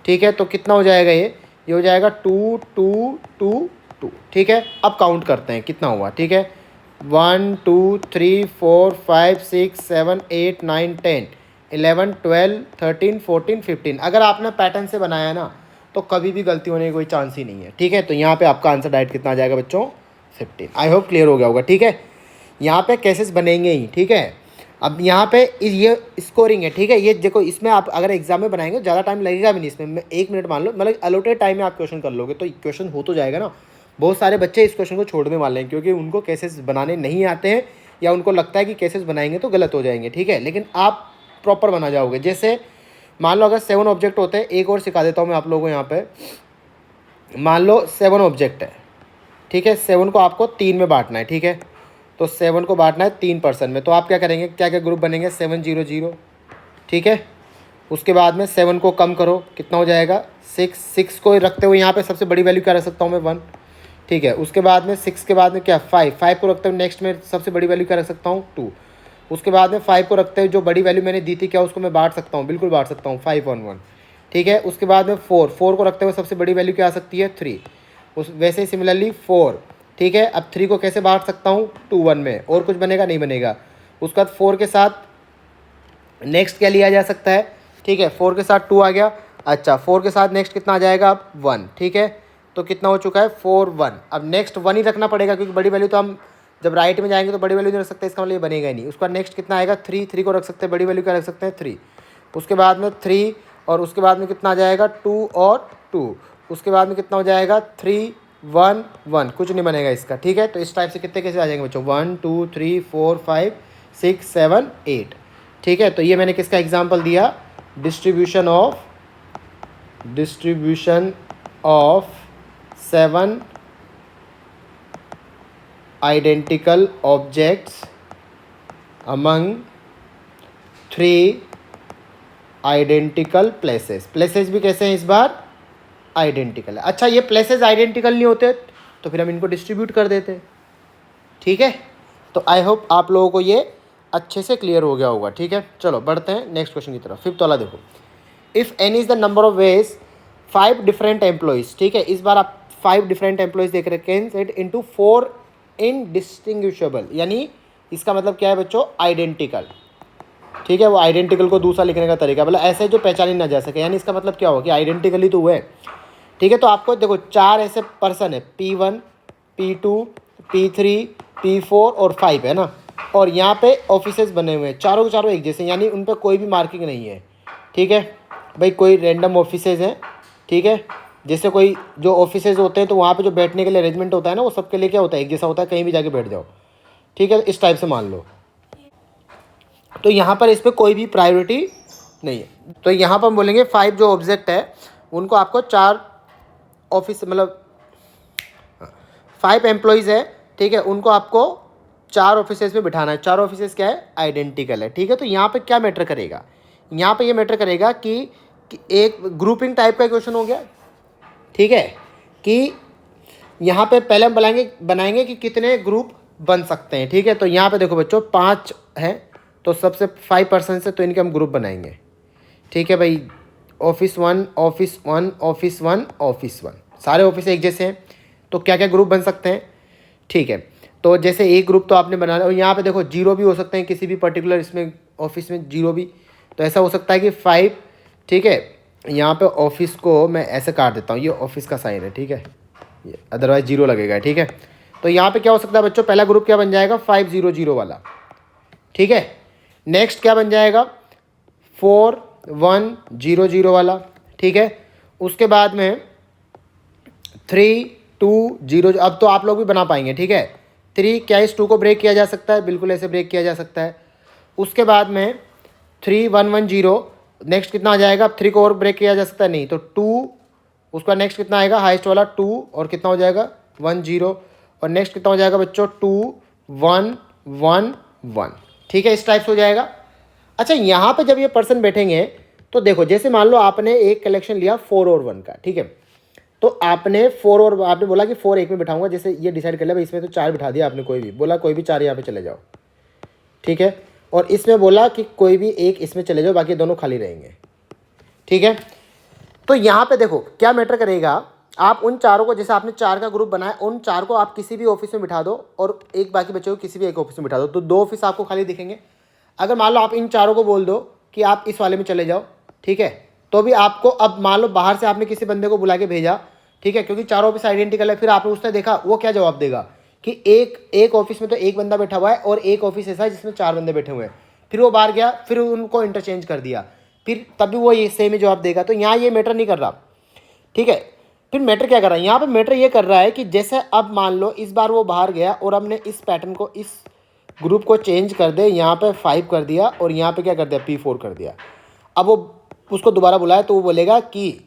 ठीक है, तो कितना हो जाएगा, ये हो जाएगा 2 2 2 2। ठीक है, अब काउंट करते हैं कितना हुआ। ठीक है, 1 2 3 4 5 6 7 8 9 10 11 12 13 14 15। अगर आपने पैटर्न से बनाया ना तो कभी भी गलती होने की कोई चांस ही नहीं है। ठीक है, तो यहाँ पे आपका आंसर डायरेक्ट कितना आ जाएगा बच्चों, 15। आई होप क्लियर हो गया होगा। ठीक है, यहाँ पे केसेस बनेंगे ही। ठीक है, अब यहाँ पे ये स्कोरिंग है। ठीक है, ये देखो इसमें आप अगर एग्जाम में बनाएंगे ज़्यादा टाइम लगेगा भी नहीं, इसमें 1 मिनट मान लो, मतलब अलोटेड टाइम में आप क्वेश्चन कर लोगे तो क्वेश्चन हो तो जाएगा ना। बहुत सारे बच्चे इस क्वेश्चन को छोड़ने वाले हैं क्योंकि उनको केसेस बनाने नहीं आते हैं या उनको लगता है कि केसेस बनाएंगे तो गलत हो जाएंगे। ठीक है, लेकिन आप प्रॉपर बना जाओगे। जैसे मान लो अगर 7 ऑब्जेक्ट होते हैं, एक और सिखा देता हूँ मैं आप लोगों को यहाँ पे। मान लो 7 ऑब्जेक्ट है, ठीक है, 7 को आपको 3 में बांटना है, ठीक है, तो 7 को बांटना है 3 पर्सन में। तो आप क्या करेंगे, क्या क्या ग्रुप बनेंगे, 7 0 0, ठीक है। उसके बाद में 7 को कम करो, कितना हो जाएगा 6, 6 को रखते हुए यहाँ पे सबसे बड़ी वैल्यू क्या रख सकता हूँ मैं 1, ठीक है। उसके बाद में 6 के बाद में क्या 5, 5 को रखते हुए नेक्स्ट में सबसे बड़ी वैल्यू क्या रख सकता हूँ 2। उसके बाद में 5 को रखते हुए जो बड़ी वैल्यू मैंने दी थी क्या उसको मैं बांट सकता हूँ, बिल्कुल बांट सकता हूँ 5 on 1, ठीक है। उसके बाद में 4, 4 को रखते हुए सबसे बड़ी वैल्यू क्या आ सकती है 3। उस वैसे ही सिमिलरली 4, ठीक है। अब 3 को कैसे बांट सकता हूँ 2 1 में, और कुछ बनेगा नहीं बनेगा। उसके बाद 4 के साथ नेक्स्ट क्या लिया जा सकता है, ठीक है, 4 के साथ 2 आ गया। अच्छा 4 के साथ नेक्स्ट कितना आ जाएगा अब 1, ठीक है। तो कितना हो चुका है 4 1। अब नेक्स्ट 1 ही रखना पड़ेगा क्योंकि बड़ी वैल्यू तो हम जब राइट में जाएंगे तो बड़ी वैल्यू नहीं रख सकते, इसका मतलब ये बनेगा ही नहीं। उसका नेक्स्ट कितना आएगा 3, 3 को रख सकते हैं, बड़ी वैल्यू क्या रख सकते हैं 3। उसके बाद में 3, और उसके बाद में कितना आ जाएगा 2 और 2। उसके बाद में कितना हो जाएगा 3 1 1, कुछ नहीं बनेगा इसका, ठीक है। तो इस टाइप से कितने कैसे आ जाएंगे बच्चों 1 2 3 4 5 6 7 8, ठीक है। तो ये मैंने किसका एग्जाम्पल दिया, distribution of 7 identical objects among 3 identical places. Places भी कैसे हैं इस बार आइडेंटिकल है। अच्छा ये प्लेसेस आइडेंटिकल नहीं होते तो फिर हम इनको डिस्ट्रीब्यूट कर देते, ठीक है। तो आई होप आप लोगों को ये अच्छे से क्लियर हो गया होगा, ठीक है। चलो बढ़ते हैं नेक्स्ट क्वेश्चन की तरफ। 5th वाला देखो, if n is the number of ways 5 different employees, ठीक है। इस बार आप 5 डिफरेंट एम्प्लॉइज देख रहे हैं, सेट इनटू 4 इनडिस्टिंग्विशेबल, यानी इसका मतलब क्या है बच्चों आइडेंटिकल, ठीक है। वो आइडेंटिकल को दूसरा लिखने का तरीका, मतलब ऐसे जो पहचानी ना जा सके, यानी इसका मतलब क्या हो कि आइडेंटिकली तो हुए, ठीक है। तो आपको देखो 4 ऐसे पर्सन है, P1 P2 P3 P4 और 5 है ना, और यहाँ पे ऑफिसेज बने हुए हैं, चारों के चारों एक जैसे, यानी उन पर कोई भी मार्किंग नहीं है, ठीक है भाई। कोई रैंडम ऑफिसेज हैं, ठीक है। जैसे कोई जो ऑफिसेज होते हैं तो वहाँ पे जो बैठने के लिए अरेंजमेंट होता है ना, वो सबके लिए क्या होता है एक जैसा होता है, कहीं भी जाके बैठ जाओ, ठीक है। इस टाइप से मान लो, तो यहाँ पर इस पर कोई भी प्रायोरिटी नहीं है। तो यहाँ पर हम बोलेंगे 5 जो ऑब्जेक्ट है उनको आपको 4 ऑफिस, मतलब 5 एम्प्लॉयज़ है, ठीक है, उनको आपको 4 ऑफिसेज में बिठाना है। 4 ऑफिसेज क्या है आइडेंटिकल है, ठीक है। तो यहाँ पे क्या मैटर करेगा, यहाँ पे ये मैटर करेगा कि एक ग्रुपिंग टाइप का क्वेश्चन हो गया, ठीक है, कि यहाँ पे पहले हम बनाएंगे कि कितने ग्रुप बन सकते हैं, ठीक है। तो यहाँ पे देखो बच्चों 5 हैं, तो सबसे 5 पर्सन से तो इनके हम ग्रुप बनाएंगे, ठीक है भाई। ऑफिस 1 ऑफिस 1 ऑफिस 1 ऑफिस 1, सारे ऑफिस एक जैसे हैं, तो क्या क्या ग्रुप बन सकते हैं, ठीक है। तो जैसे एक ग्रुप तो आपने बना, और यहाँ पे देखो 0 भी हो सकते हैं किसी भी पर्टिकुलर इसमें ऑफिस में 0 भी, तो ऐसा हो सकता है कि 5, ठीक है। यहाँ पे ऑफिस को मैं ऐसे काट देता हूँ, ये ऑफिस का साइन है, ठीक है, अदरवाइज 0 लगेगा, ठीक है। तो यहाँ पे क्या हो सकता है बच्चों, पहला ग्रुप क्या बन जाएगा 5 0 0 वाला, ठीक है। नेक्स्ट क्या बन जाएगा 4 1 0 0 वाला, ठीक है। उसके बाद में 3 2 0, अब तो आप लोग भी बना पाएंगे, ठीक है। 3 क्या इस 2 को ब्रेक किया जा सकता है, बिल्कुल ऐसे ब्रेक किया जा सकता है। उसके बाद में 3 1 1 0, नेक्स्ट कितना आ जाएगा, अब 3 को और ब्रेक किया जा सकता है नहीं, तो 2, उसका नेक्स्ट कितना आएगा हाईएस्ट वाला 2, और कितना हो जाएगा 1 0, और नेक्स्ट कितना हो जाएगा बच्चों 2 1 1 1, ठीक है। इस टाइप से हो जाएगा। अच्छा यहाँ पे जब ये पर्सन बैठेंगे तो देखो, जैसे मान लो आपने एक कलेक्शन लिया 4 और 1 का, ठीक है। तो आपने 4 और आपने बोला कि 4 एक में बिठाऊंगा, जैसे ये डिसाइड कर लिया भाई इसमें तो 4 बिठा दिया आपने, कोई भी बोला कोई भी 4 यहाँ पे चले जाओ, ठीक है। और इसमें बोला कि कोई भी एक इसमें चले जाओ, बाकी दोनों खाली रहेंगे, ठीक है। तो यहाँ पे देखो क्या मैटर करेगा, आप उन चारों को, जैसे आपने 4 का ग्रुप बनाया, उन 4 को आप किसी भी ऑफिस में बिठा दो और एक बाकी बच्चों को किसी भी एक ऑफिस में बिठा दो, तो 2 ऑफिस आपको खाली दिखेंगे। अगर मान लो आप इन चारों को बोल दो कि आप इस वाले में चले जाओ, ठीक है, तो भी आपको, अब मान लो बाहर से आपने किसी बंदे को बुला के भेजा, ठीक है, क्योंकि चारों ऑफिस आइडेंटिकल है, फिर आपने उसने देखा वो क्या जवाब देगा कि एक ऑफिस में तो एक बंदा बैठा हुआ है और एक ऑफिस ऐसा है जिसमें 4 बंदे बैठे हुए हैं। फिर वो बाहर गया, फिर उनको इंटरचेंज कर दिया, फिर तब भी वो ये सेम ही जवाब देगा। तो यहाँ ये मैटर नहीं कर रहा, ठीक है। फिर मैटर क्या कर रहा है यहाँ पे, मैटर ये कर रहा है कि जैसे अब मान लो इस बार वो बाहर गया और हमने इस पैटर्न को इस ग्रुप को चेंज कर दे, यहाँ पे 5 कर दिया और यहाँ पे क्या कर दिया P4 कर दिया। अब वो उसको दोबारा बुलाया तो वो बोलेगा कि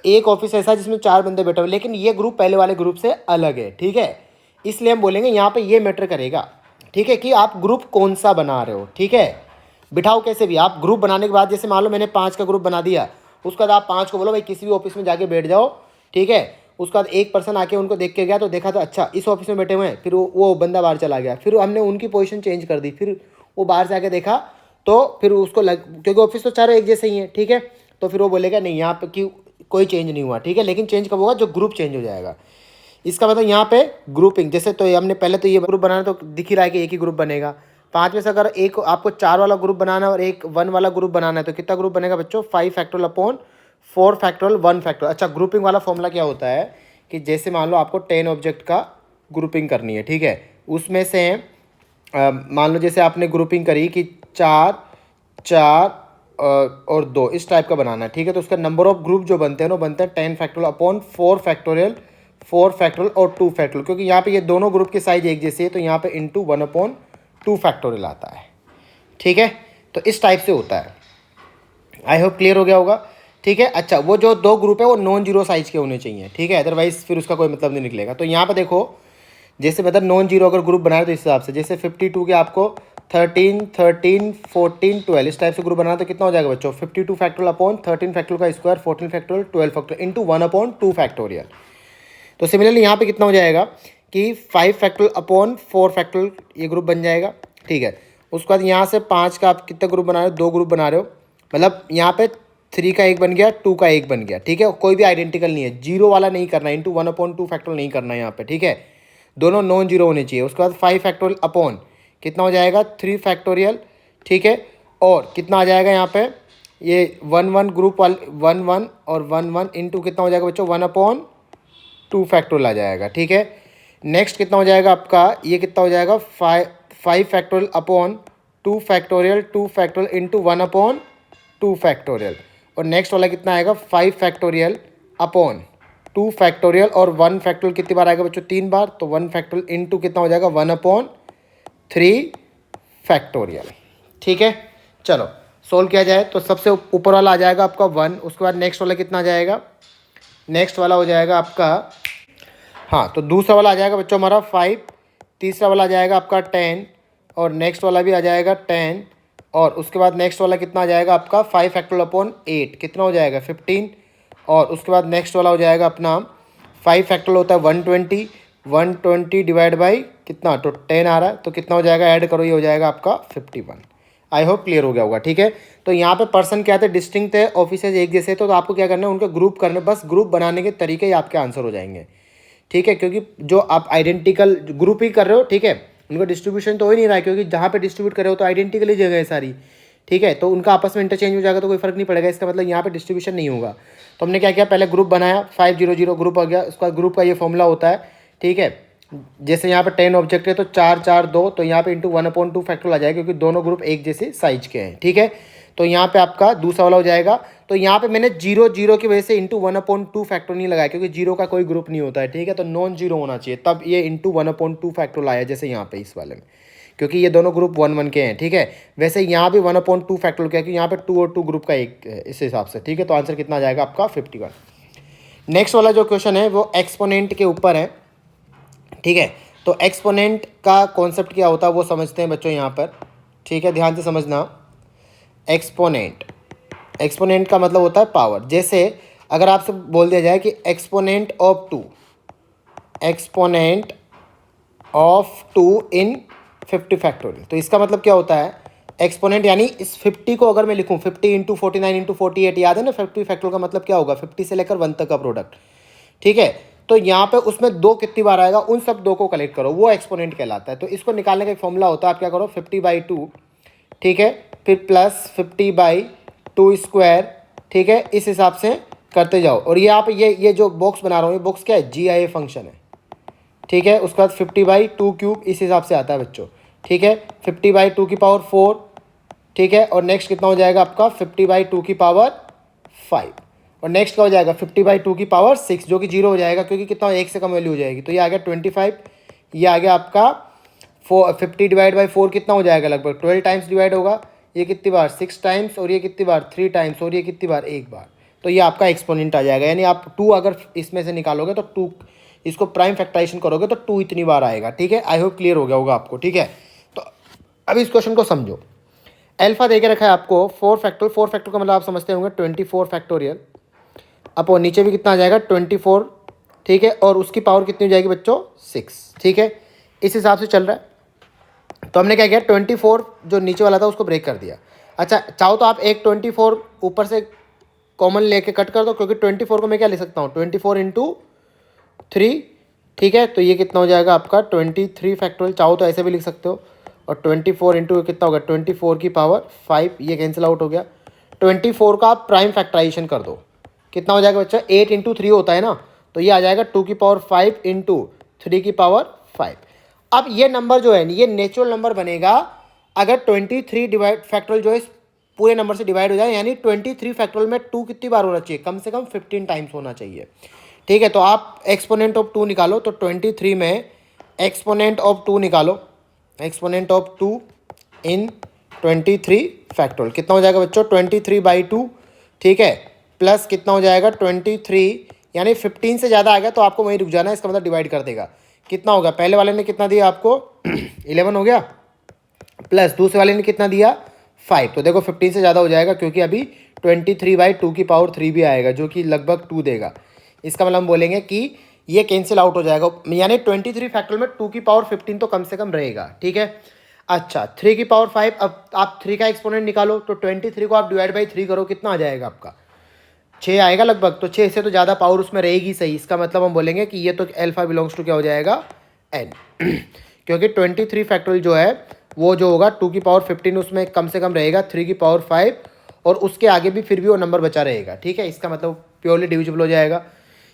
एक ऑफिस ऐसा जिसमें 4 बंदे बैठे हुए, लेकिन ये ग्रुप पहले वाले ग्रुप से अलग है, ठीक है। इसलिए हम बोलेंगे यहाँ पे ये मैटर करेगा, ठीक है, कि आप ग्रुप कौन सा बना रहे हो, ठीक है। बिठाओ कैसे भी, आप ग्रुप बनाने के बाद जैसे मान लो मैंने 5 का ग्रुप बना दिया, उसके बाद आप 5 को बोलो भाई किसी भी ऑफिस में जाके बैठ जाओ, ठीक है। उसके बाद एक पर्सन आके उनको देख के गया तो देखा तो अच्छा इस ऑफिस में बैठे हुए हैं, फिर वो बंदा बाहर चला गया, फिर हमने उनकी पोजीशन चेंज कर दी, फिर वो बाहर से आके देखा तो फिर उसको क्योंकि ऑफिस तो चारों एक जैसे ही हैं, ठीक है, तो फिर वो बोलेगा नहीं यहाँ पे कि कोई चेंज नहीं हुआ, ठीक है। लेकिन चेंज कब होगा, जो ग्रुप चेंज हो जाएगा। इसका मतलब यहाँ पे ग्रुपिंग, जैसे तो हमने पहले तो ये ग्रुप बनाना तो दिख ही रहा है कि एक ही ग्रुप बनेगा। 5 में से अगर एक आपको 4 वाला ग्रुप बनाना है और एक 1 वाला ग्रुप बनाना है तो कितना ग्रुप बनेगा बच्चों, 5 फैक्टोरियल अपॉन 4 फैक्टोरियल 1 फैक्टोरियल। अच्छा, ग्रुपिंग वाला फॉर्मूला क्या होता है कि जैसे मान लो आपको 10 ऑब्जेक्ट का ग्रुपिंग करनी है, ठीक है, उसमें से मान लो जैसे आपने ग्रुपिंग करी कि 4 4 और 2 इस टाइप का बनाना है, ठीक है। तो उसका नंबर ऑफ ग्रुप जो बनते हैं वो बनते हैं 10 फैक्टोरियल अपॉन 4 फैक्टोरियल और 2 फैक्टोरियल, क्योंकि यहाँ पे ये दोनों ग्रुप की साइज एक जैसी है तो यहाँ पे इंटू 1/2 फैक्टोरियल आता है, ठीक है। तो इस टाइप से होता है। आई होप क्लियर हो गया होगा, ठीक है। अच्छा, वो जो 2 ग्रुप है वो नॉन जीरो साइज के होने चाहिए, ठीक है, अदरवाइज फिर उसका कोई मतलब नहीं निकलेगा। तो यहाँ पे देखो जैसे मतलब नॉन जीरो अगर ग्रुप बनाए तो इस हिसाब से जैसे 52 के आपको 13 13 14 12 इस टाइप से ग्रुप बनाना तो कितना हो जाएगा बच्चों, 52 फैक्टोरियल अपॉन 13 फैक्टोरियल का square 14 factorial 12 factorial into 1/2 factorial. तो सिमिलरली यहाँ पे कितना हो जाएगा कि 5 फैक्टोरियल अपॉन 4 फैक्टोरियल ये ग्रुप बन जाएगा, ठीक है। उसके बाद यहाँ से 5 का आप कितना ग्रुप बना रहे हो, 2 ग्रुप बना रहे हो, मतलब यहाँ पे 3 का एक बन गया, 2 का एक बन गया, ठीक है। कोई भी आइडेंटिकल नहीं है, जीरो वाला नहीं करना है, इंटू 1/2 फैक्टोरियल नहीं करना है यहाँ पे, ठीक है, दोनों नॉन जीरो होने चाहिए। उसके बाद 5 फैक्टोरियल अपॉन कितना हो जाएगा 3 फैक्टोरियल, ठीक है, और कितना आ जाएगा यहाँ पे ये 1 ग्रुप वाले 1 और 1 इंटू कितना हो जाएगा बच्चों 1/2 फैक्टोरियल आ जाएगा, ठीक है। नेक्स्ट कितना हो जाएगा आपका, ये कितना हो जाएगा 5 factorial upon 2 factorial into 1/2 factorial, और नेक्स्ट वाला कितना आएगा 5 फैक्टोरियल अपॉन 2 फैक्टोरियल और 1 फैक्टोरियल कितनी बार आएगा बच्चों 3 बार, तो 1 फैक्टोरियल इंटू कितना हो जाएगा 1/3 फैक्टोरियल, ठीक है। चलो सोल्व किया जाए तो सबसे ऊपर वाला आ जाएगा आपका 1, उसके बाद नेक्स्ट वाला कितना आ जाएगा, नेक्स्ट वाला हो जाएगा आपका, हाँ तो दूसरा वाला आ जाएगा बच्चों हमारा 5, तीसरा वाला आ जाएगा आपका 10 और नेक्स्ट वाला भी आ जाएगा 10, और उसके बाद नेक्स्ट वाला कितना आ जाएगा आपका 5 फैक्टोरियल अपॉन 8 कितना हो जाएगा 15, और उसके बाद नेक्स्ट वाला हो जाएगा अपना 5 फैक्टोरियल होता है 120 डिवाइड बाई कितना तो 10 आ रहा है, तो कितना हो जाएगा ऐड करो ये हो जाएगा आपका 51। आई होप क्लियर हो गया होगा, ठीक है। तो यहाँ पे पर्सन क्या थे, डिस्टिंक्ट थे, ऑफिसेज एक जैसे, तो आपको क्या करना है उनके ग्रुप करने, बस ग्रुप बनाने के तरीके ही आपके आंसर हो जाएंगे, ठीक है। क्योंकि जो आप आइडेंटिकल ग्रुप ही कर रहे हो, ठीक है, उनका डिस्ट्रीब्यूशन तो हो ही नहीं रहा है, क्योंकि जहाँ पे डिस्ट्रीब्यूट कर रहे हो तो आइडेंटिकली जगह है सारी, ठीक है, तो उनका आपस में इंटरचेंज हो जाएगा तो कोई फर्क नहीं पड़ेगा, इसका मतलब यहाँ पे डिस्ट्रीब्यूशन नहीं होगा। तो हमने क्या किया, पहले ग्रुप बनाया 500 ग्रुप आ गया, उसका ग्रुप का ये फॉर्मूला होता है, ठीक है। जैसे यहाँ पे 10 ऑब्जेक्ट है तो 4 4 2, तो यहाँ पे इंटू 1/2 फैक्टोरियल आ जाएगा क्योंकि दोनों ग्रुप एक जैसे साइज के हैं, ठीक है। तो यहाँ पे आपका दूसरा वाला हो जाएगा, तो यहाँ पे मैंने 0 0 की वजह से इंटू 1/2 फैक्टोरियल नहीं लगाया क्योंकि 0 का कोई ग्रुप नहीं होता है, ठीक है, तो नॉन जीरो होना चाहिए, तब ये इंटू 1/2 फैक्टोरियल आया जैसे यहाँ पे इस वाले में, क्योंकि ये दोनों ग्रुप 1 1 के हैं, ठीक है। वैसे यहाँ भी 1/2 फैक्टोरियल क्या है कि यहाँ पे 2 और 2 ग्रुप का एक इस हिसाब से, ठीक है। तो आंसर कितना आ जाएगा आपका 51। नेक्स्ट वाला जो क्वेश्चन है वो एक्सपोनेंट के ऊपर है, ठीक है। तो एक्सपोनेंट का कॉन्सेप्ट क्या होता है वो समझते हैं बच्चों यहाँ पर, ठीक है, ध्यान से समझना। एक्सपोनेंट का मतलब होता है पावर। जैसे अगर आपसे बोल दिया जाए कि एक्सपोनेंट ऑफ 2 इन 50 फैक्टोरियल, तो इसका मतलब क्या होता है, एक्सपोनेंट यानी इस 50 को अगर मैं लिखूं 50 इंटू 49 इंटू 48, याद है ना 50 फैक्टोरियल का मतलब क्या होगा, 50 से लेकर 1 तक का प्रोडक्ट, ठीक है। तो यहाँ पे उसमें 2 कितनी बार आएगा, उन सब 2 को कलेक्ट करो, वो एक्सपोनेंट कहलाता है। तो इसको निकालने का एक फॉर्मूला होता है, आप क्या करो 50/2, ठीक है, फिर प्लस 50/2 स्क्वायर, ठीक है, इस हिसाब से करते जाओ। और ये आप ये जो बॉक्स बना रहा हूँ ये बॉक्स क्या है, GIA फंक्शन है, ठीक है। उसके बाद 50/2 क्यूब इस हिसाब से आता है बच्चों, ठीक है, 50/2 की पावर 4, ठीक है, और नेक्स्ट कितना हो जाएगा आपका 50/2 की पावर 5, और नेक्स्ट क्या हो जाएगा 50/2 की पावर 6 जो कि 0 हो जाएगा क्योंकि कितना 1 से कम वैल्यू हो जाएगी, तो ये आ गया 25, ये आ गया आपका 50 डिवाइड बाई 4 कितना हो जाएगा, लगभग 12 टाइम्स डिवाइड होगा। ये कितनी बार 6 टाइम्स, और ये कितनी बार 3 टाइम्स, और ये कितनी बार 1 बार। तो ये आपका एक्सपोनेंट आ जाएगा, यानी आप 2 अगर इसमें से निकालोगे तो 2 इसको प्राइम फैक्टराइजेशन करोगे तो 2 इतनी बार आएगा। ठीक है, आई होप क्लियर हो गया होगा आपको। ठीक है, तो अब इस क्वेश्चन को समझो। अल्फा दे के रखा है आपको 4 फैक्टर का मतलब आप समझते होंगे 24 फैक्टोरियल, अब नीचे भी कितना आ जाएगा 24। ठीक है, और उसकी पावर कितनी हो जाएगी बच्चों 6। ठीक है, इस हिसाब से चल रहा है। तो हमने क्या किया 24 जो नीचे वाला था उसको ब्रेक कर दिया। अच्छा, चाहो तो आप एक 24 ऊपर से कॉमन लेके कट कर दो, क्योंकि 24 को मैं क्या लिख सकता हूँ 24 इंटू 3। ठीक है, तो ये कितना हो जाएगा आपका 23 फैक्टोरियल, चाहो तो ऐसे भी लिख सकते हो। और 24 इंटू कितना होगा 24 की पावर 5, ये कैंसिल आउट हो गया। 24 का आप प्राइम फैक्टराइजेशन कर दो, कितना हो जाएगा बच्चा 8 इंटू 3 होता है ना, तो ये आ जाएगा 2 की पावर 5 इंटू 3 की पावर 5। अब ये नंबर जो है ये नेचुरल नंबर बनेगा अगर 23 डिवाइड फैक्टोरियल जो है पूरे नंबर से डिवाइड हो जाए, यानी 23 फैक्टोरियल में 2 कितनी बार होना चाहिए, कम से कम 15 टाइम्स होना चाहिए। ठीक है, तो आप एक्सपोनेंट ऑफ 2 निकालो, तो 23 में एक्सपोनेंट ऑफ 2 निकालो, एक्सपोनेंट ऑफ 2 इन 23 फैक्टोरियल कितना हो जाएगा बच्चों 23/2। ठीक है, प्लस कितना हो जाएगा 23, यानी 15 से ज़्यादा आ गया तो आपको वहीं रुक जाना है, इसका मतलब डिवाइड कर देगा। कितना होगा, पहले वाले ने कितना दिया आपको 11 हो गया, प्लस दूसरे वाले ने कितना दिया 5, तो देखो 15 से ज़्यादा हो जाएगा, क्योंकि अभी 23/2 की पावर 3 भी आएगा जो कि लगभग 2 देगा। इसका मतलब हम बोलेंगे कि ये कैंसिल आउट हो जाएगा, यानी 23 फैक्टोरियल में 2 की पावर 15 तो कम से कम रहेगा। ठीक है, अच्छा 3 की पावर 5, अब आप 3 का एक्सपोनेंट निकालो, तो 23 को आप डिवाइड बाई 3 करो, कितना आ जाएगा आपका 6 आएगा लगभग, तो 6 से तो ज़्यादा पावर उसमें रहेगी सही। इसका मतलब हम बोलेंगे कि ये तो अल्फा बिलोंग्स टू क्या हो जाएगा n, क्योंकि 23 फैक्टोरियल जो है वो जो होगा 2 की पावर 15 उसमें कम से कम रहेगा 3 की पावर 5, और उसके आगे भी फिर भी वो नंबर बचा रहेगा। ठीक है, इसका मतलब प्योरली डिविजिबल हो जाएगा।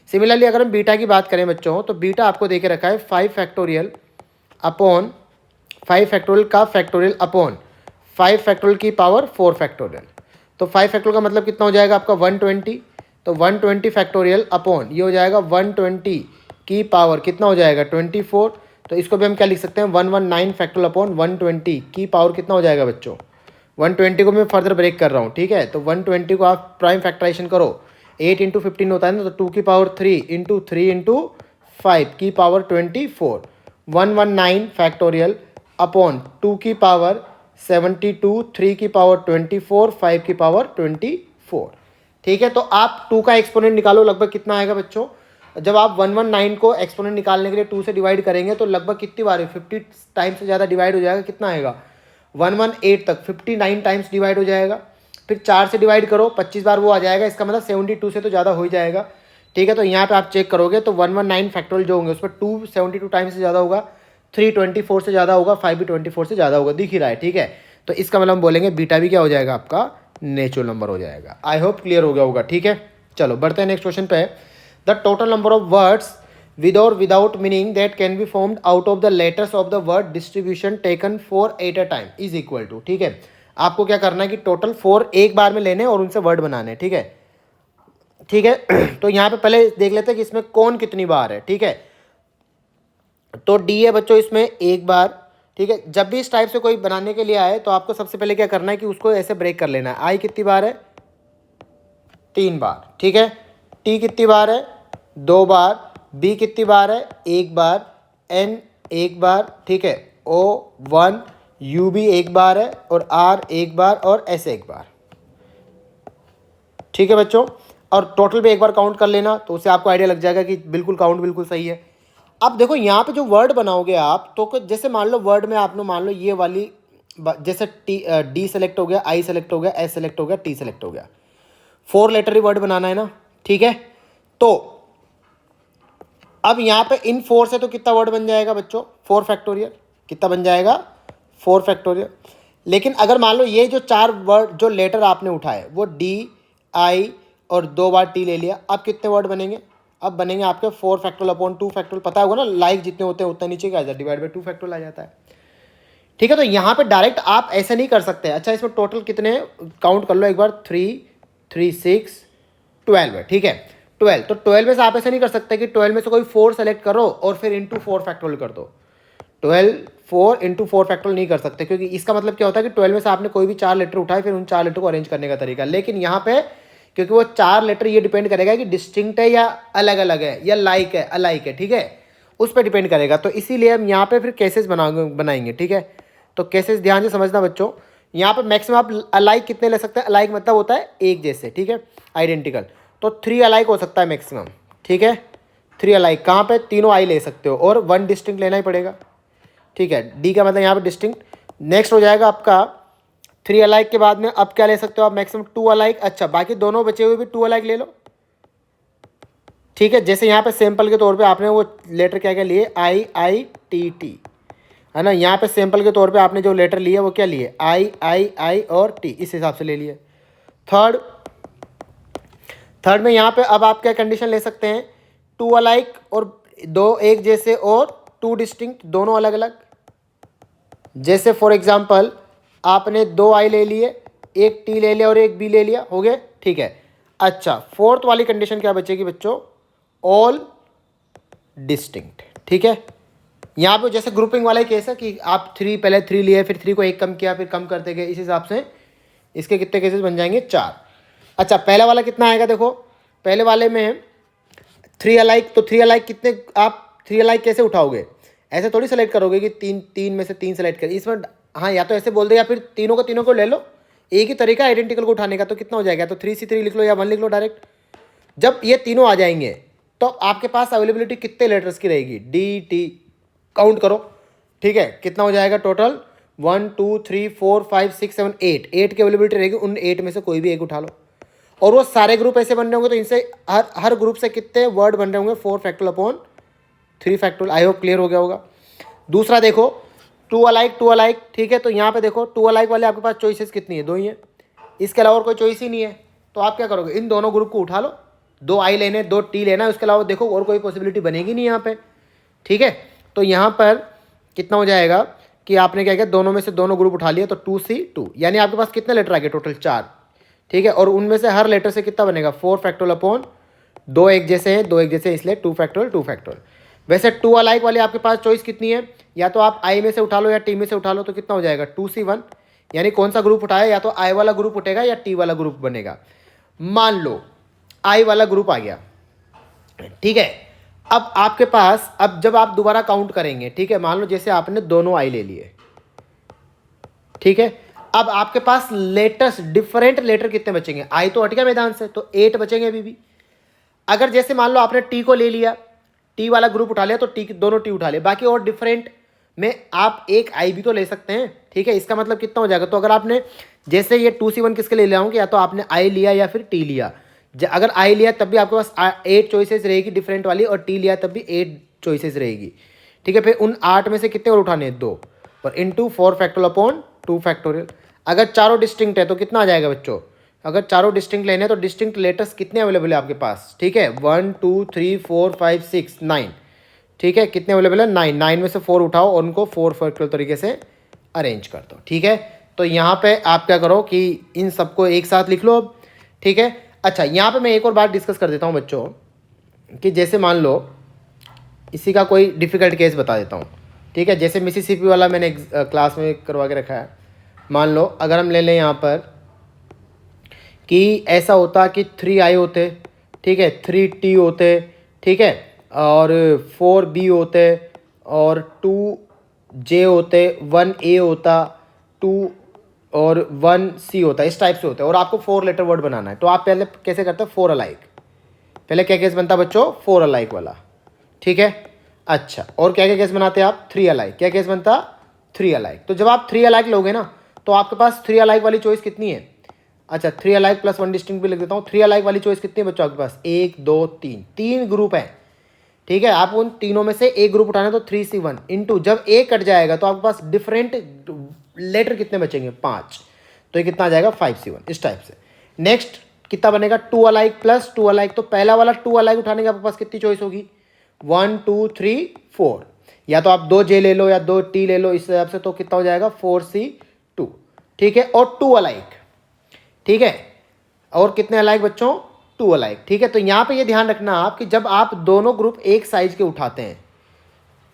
सिमिलरली अगर हम बीटा की बात करें बच्चों, तो बीटा आपको दे के रखा है 5 फैक्टोरियल अपॉन 5 फैक्टोरियल का फैक्टोरियल अपॉन 5 फैक्टोरियल की पावर 4 फैक्टोरियल। तो 5 फैक्टोरियल का मतलब कितना हो जाएगा आपका 120, तो 120 फैक्टोरियल अपॉन ये हो जाएगा 120 की पावर कितना हो जाएगा 24, तो इसको भी हम क्या लिख सकते हैं 119 फैक्टोरियल अपॉन 120 की पावर कितना हो जाएगा बच्चों 120 को मैं फर्दर ब्रेक कर रहा हूँ। ठीक है, तो 120 को आप प्राइम फैक्टराइजेशन करो, 8 इंटू 15 होता है ना, तो 2 की पावर 3 इंटू 3 इंटू 5 की पावर 24, 119 फैक्टोरियल अपॉन 2 की पावर 72, 3 की पावर 24, 5 की पावर 24। ठीक है, तो आप 2 का एक्सपोनेंट निकालो, लगभग कितना आएगा बच्चों, जब आप 119 को एक्सपोनेंट निकालने के लिए 2 से डिवाइड करेंगे तो लगभग कितनी बार है 50 टाइम्स से ज़्यादा डिवाइड हो जाएगा, कितना आएगा 118 तक 59 टाइम्स डिवाइड हो जाएगा। फिर 4 से डिवाइड करो 25 बार वो आ जाएगा, इसका मतलब 72 से तो ज़्यादा हो ही जाएगा। ठीक है, तो यहाँ पे आप चेक करोगे तो 119 फैक्टोरियल जो होंगे उसमें 272 टाइम्स से ज़्यादा होगा, 324 से ज़्यादा होगा, 5 भी 24 से ज़्यादा होगा, दिख ही रहा है। ठीक है, तो इसका मतलब हम बोलेंगे बीटा भी क्या हो जाएगा आपका नेचुरल नंबर हो जाएगा। आई होप क्लियर हो गया होगा। ठीक है, चलो बढ़ते हैं नेक्स्ट क्वेश्चन पे। The total number of words with or without meaning that can be formed out of the letters of the word distribution taken 4 at a time is equal to। ठीक है, आपको क्या करना है कि टोटल 4 एक बार में लेने और उनसे वर्ड बनाने। ठीक है, ठीक है, तो यहाँ पे पहले देख लेते हैं कि इसमें कौन कितनी बार है। ठीक है, तो डी है बच्चों इसमें एक बार। ठीक है, जब भी इस टाइप से कोई बनाने के लिए आए तो आपको सबसे पहले क्या करना है कि उसको ऐसे ब्रेक कर लेना है। आई कितनी बार है 3 बार। ठीक है, टी कितनी बार है 2 बार, बी कितनी बार है 1 बार, एन 1 बार। ठीक है, ओ 1, यू भी 1 बार है, और आर 1 बार, और एस 1 बार। ठीक है बच्चों, और टोटल भी एक बार काउंट कर लेना, तो उससे आपको आइडिया लग जाएगा कि बिल्कुल काउंट बिल्कुल सही है। अब देखो यहाँ पे जो वर्ड बनाओगे आप, तो जैसे मान लो वर्ड में आपने मान लो ये वाली जैसे डी सेलेक्ट हो गया, आई सेलेक्ट हो गया, एस सेलेक्ट हो गया, टी सेलेक्ट हो गया, 4 लेटरी वर्ड बनाना है ना। ठीक है, तो अब यहाँ पे इन 4 से तो कितना वर्ड बन जाएगा बच्चों 4 फैक्टोरियल, कितना बन जाएगा 4 फैक्टोरियल। लेकिन अगर मान लो ये जो 4 वर्ड जो लेटर आपने उठाए वो डी आई और 2 बार टी ले लिया, अब कितने वर्ड बनेंगे, अब बनेंगे आपके 4 फैक्टोरियल अपॉन 2 फैक्टोरियल। पता होगा ना लाइक जितने होते हैं उतना नीचे क्या आ जाता है डिवाइड बाई 2 फैक्टोरियल आ जाता है। ठीक है, तो यहाँ पे डायरेक्ट आप ऐसे नहीं कर सकते। अच्छा, इसमें टोटल कितने काउंट कर लो एक बार, 3 3 6 12 है। ठीक है, 12, तो 12 में से आप ऐसे नहीं कर सकते कि 12 में से कोई 4 सेलेक्ट करो और फिर इंटू 4 फैक्टोरियल कर दो। 12 4 इंटू 4 फैक्टोरियल नहीं कर सकते, क्योंकि इसका मतलब क्या होता है कि 12 में से आपने कोई भी 4 लेटर उठाए, फिर उन 4 लेटर को अरेंज करने का तरीका। लेकिन यहाँ पे क्योंकि वो 4 लेटर ये डिपेंड करेगा कि डिस्टिंक्ट है या अलग अलग है या लाइक है अलाइक है, ठीक है, उस पर डिपेंड करेगा। तो इसीलिए हम यहाँ पे फिर केसेस बनाएंगे, ठीक है। तो केसेस ध्यान से समझना बच्चों। यहाँ पे मैक्सिमम आप अलाइक कितने ले सकते हैं, अलाइक मतलब होता है एक जैसे, ठीक है, आइडेंटिकल। तो 3 अलाइक हो सकता है मैक्सिमम, ठीक है, 3 अलाइक। कहाँ पे, तीनों आई ले सकते हो और 1 डिस्टिंक्ट लेना ही पड़ेगा, ठीक है। डी का मतलब यहाँ पे डिस्टिंक्ट। नेक्स्ट हो जाएगा आपका 3 अलाइक के बाद में अब क्या ले सकते हो आप, मैक्सिमम 2 अलाइक। अच्छा, बाकी दोनों बचे हुए भी 2 अलाइक ले लो, ठीक है। जैसे यहाँ पे सैंपल के तौर पे आपने वो लेटर क्या क्या लिए, आई आई टी टी, है ना। यहाँ पे सैंपल के तौर पे आपने जो लेटर लिए वो क्या लिए, आई आई आई और टी, इस हिसाब से ले लिए। थर्ड में यहाँ पे अब आप क्या कंडीशन ले सकते हैं, 2 अलाइक और 2 एक जैसे और 2 डिस्टिंक्ट, दोनों अलग अलग। जैसे फॉर एग्जांपल आपने 2 आई ले लिए, एक टी ले लिया और एक बी ले लिया, हो गए, ठीक है। अच्छा, फोर्थ वाली कंडीशन क्या बचेगी बच्चों, ऑल डिस्टिंक्ट, ठीक है। यहाँ पे जैसे ग्रुपिंग वाला केस है कि आप 3 पहले 3 लिए, फिर 3 को एक कम किया, फिर कम करते गए, इस हिसाब से इसके कितने केसेस बन जाएंगे, 4। अच्छा, पहला वाला कितना आएगा, देखो पहले वाले में 3 अलाइक, तो 3 अलाइक कितने, आप 3 अलाइक कैसे उठाओगे, ऐसे थोड़ी सेलेक्ट करोगे कि तीन में से 3 सेलेक्ट कर, इसमें हाँ या तो ऐसे बोल दे या फिर तीनों को ले लो, एक ही तरीका आइडेंटिकल को उठाने का। तो कितना हो जाएगा, तो 3C3 लिख लो या 1 लिख लो डायरेक्ट। जब ये तीनों आ जाएंगे तो आपके पास अवेलेबिलिटी कितने लेटर्स की रहेगी, डी टी, काउंट करो, ठीक है, कितना हो जाएगा टोटल, 1 2 3 4 5 6 7 8 की अवेलेबिलिटी रहेगी। उन 8 में से कोई भी एक उठा लो, और वो सारे ग्रुप ऐसे बन रहे होंगे तो इनसे हर ग्रुप से कितने वर्ड बन रहे होंगे, 4 factorial upon 3 factorial. I hope clear हो गया होगा। दूसरा देखो 2 अलाइक, ठीक है। तो यहाँ पे देखो 2 अलाइक वाले आपके पास चॉइसेस कितनी है, 2 ही है, इसके अलावा और कोई चॉइस ही नहीं है। तो आप क्या करोगे, इन दोनों ग्रुप को उठा लो, 2 आई लेने 2 टी लेना, उसके अलावा देखो और कोई पॉसिबिलिटी बनेगी नहीं यहाँ पे, ठीक है। तो यहाँ पर कितना हो जाएगा कि आपने क्या किया, दोनों में से दोनों ग्रुप उठा लिया, तो 2C2, यानी आपके पास कितने लेटर आ गए, टोटल 4, ठीक है। और उनमें से हर लेटर से कितना बनेगा, 4 फैक्टोरियल अपॉन 2 एक जैसे हैं, 2 एक जैसे इसलिए 2 फैक्टोरियल। वैसे 2 अलाइक वाले आपके पास चॉइस कितनी है, या तो आप आई में से उठा लो या टी में से उठा लो, तो कितना हो जाएगा 2C1, यानी कौन सा ग्रुप उठाया, या तो आई वाला ग्रुप उठेगा या टी वाला ग्रुप बनेगा। मान लो आई वाला ग्रुप आ गया, ठीक है। अब आपके पास, अब जब आप दोबारा काउंट करेंगे, ठीक है, मान लो जैसे आपने दोनों आई ले लिए, ठीक है। अब आपके पास लेटर्स, डिफरेंट लेटर कितने बचेंगे, आई तो हट गया मैदान से, तो 8 बचेंगे अभी भी। अगर जैसे मान लो आपने टी को ले लिया, टी वाला ग्रुप उठा लिया, तो टी दोनों टी उठा ले, बाकी और डिफरेंट में आप एक आई भी तो ले सकते हैं, ठीक है। इसका मतलब कितना हो जाएगा, तो अगर आपने जैसे ये 2C1 किसके ले लिया हूँ कि या तो आपने आई लिया या फिर टी लिया, अगर आई लिया तब भी आपके पास 8 चॉइसेस रहेगी डिफरेंट वाली, और टी लिया तब भी 8 चॉइसेस रहेगी, ठीक है। फिर उन 8 में से कितने और उठाने हैं, 2, और इंटू 4 फैक्टोरियल अपॉन 2 फैक्टोरियल। अगर चारों डिस्टिंक्ट है तो कितना आ जाएगा बच्चों, अगर चारों डिस्टिंक्ट लेने हैं तो डिस्टिंक्ट लेटर्स कितने अवेलेबल है आपके पास, ठीक है, 1 2 3 4 5 6 9, ठीक है, कितने अवेलेबल है, 9 में से 4 उठाओ और उनको 4 फैक्टोरियल तरीके से अरेंज कर दो, ठीक है। तो यहाँ पे आप क्या करो कि इन सबको एक साथ लिख लो अब, ठीक है। अच्छा, यहाँ पे मैं एक और बात डिस्कस कर देता हूँ बच्चों, कि जैसे मान लो इसी का कोई डिफ़िकल्ट केस बता देता हूँ, ठीक है। जैसे मिसिसिपी वाला मैंने क्लास में करवा के रखा है। मान लो अगर हम ले लें यहाँ पर कि ऐसा होता कि 3 आई होते, ठीक है, 3 टी होते, ठीक है, और 4 बी होते, और 2 जे होते, 1 ए होता, 2 और 1 सी होता, इस टाइप से होता है, और आपको 4 लेटर वर्ड बनाना है। तो आप पहले कैसे करते हैं, 4 अलाइक, पहले क्या केस बनता बच्चों, 4 अलाइक वाला, ठीक है। अच्छा, और क्या क्या केस बनाते हैं आप, 3 अलाइक, क्या केस बनता, 3 अलाइक। तो जब आप 3 अलाइक लोगे ना, तो आपके पास 3 अलाइक वाली चॉइस कितनी है, अच्छा 3 अलाइक प्लस 1 डिस्टिंक्ट भी लिख देता हूँ। 3 अलाइक वाली चॉइस कितनी है बच्चों आपके पास, 1 2 3 ग्रुप है, ठीक है। आप उन तीनों में से एक ग्रुप उठाना, तो 3C1 इंटू जब एक कट जाएगा तो आपके पास डिफरेंट लेटर कितने बचेंगे, 5, तो ये कितना आ जाएगा 5C1, इस टाइप से। नेक्स्ट कितना बनेगा, 2 अलाइक प्लस 2 अलाइक, तो पहला वाला 2 अलाइक उठाने के आपके पास कितनी चॉइस होगी, 1 2 3 4, या तो आप 2 जे ले लो या 2 टी ले लो, इस हिसाब से, तो कितना हो जाएगा 4C2, ठीक है। और 2 अलाइक, ठीक है, और कितने अलाइक बच्चों, 2 अलाइक, ठीक है। तो यहाँ पे ये ध्यान रखना आप कि जब आप दोनों ग्रुप एक साइज के उठाते हैं,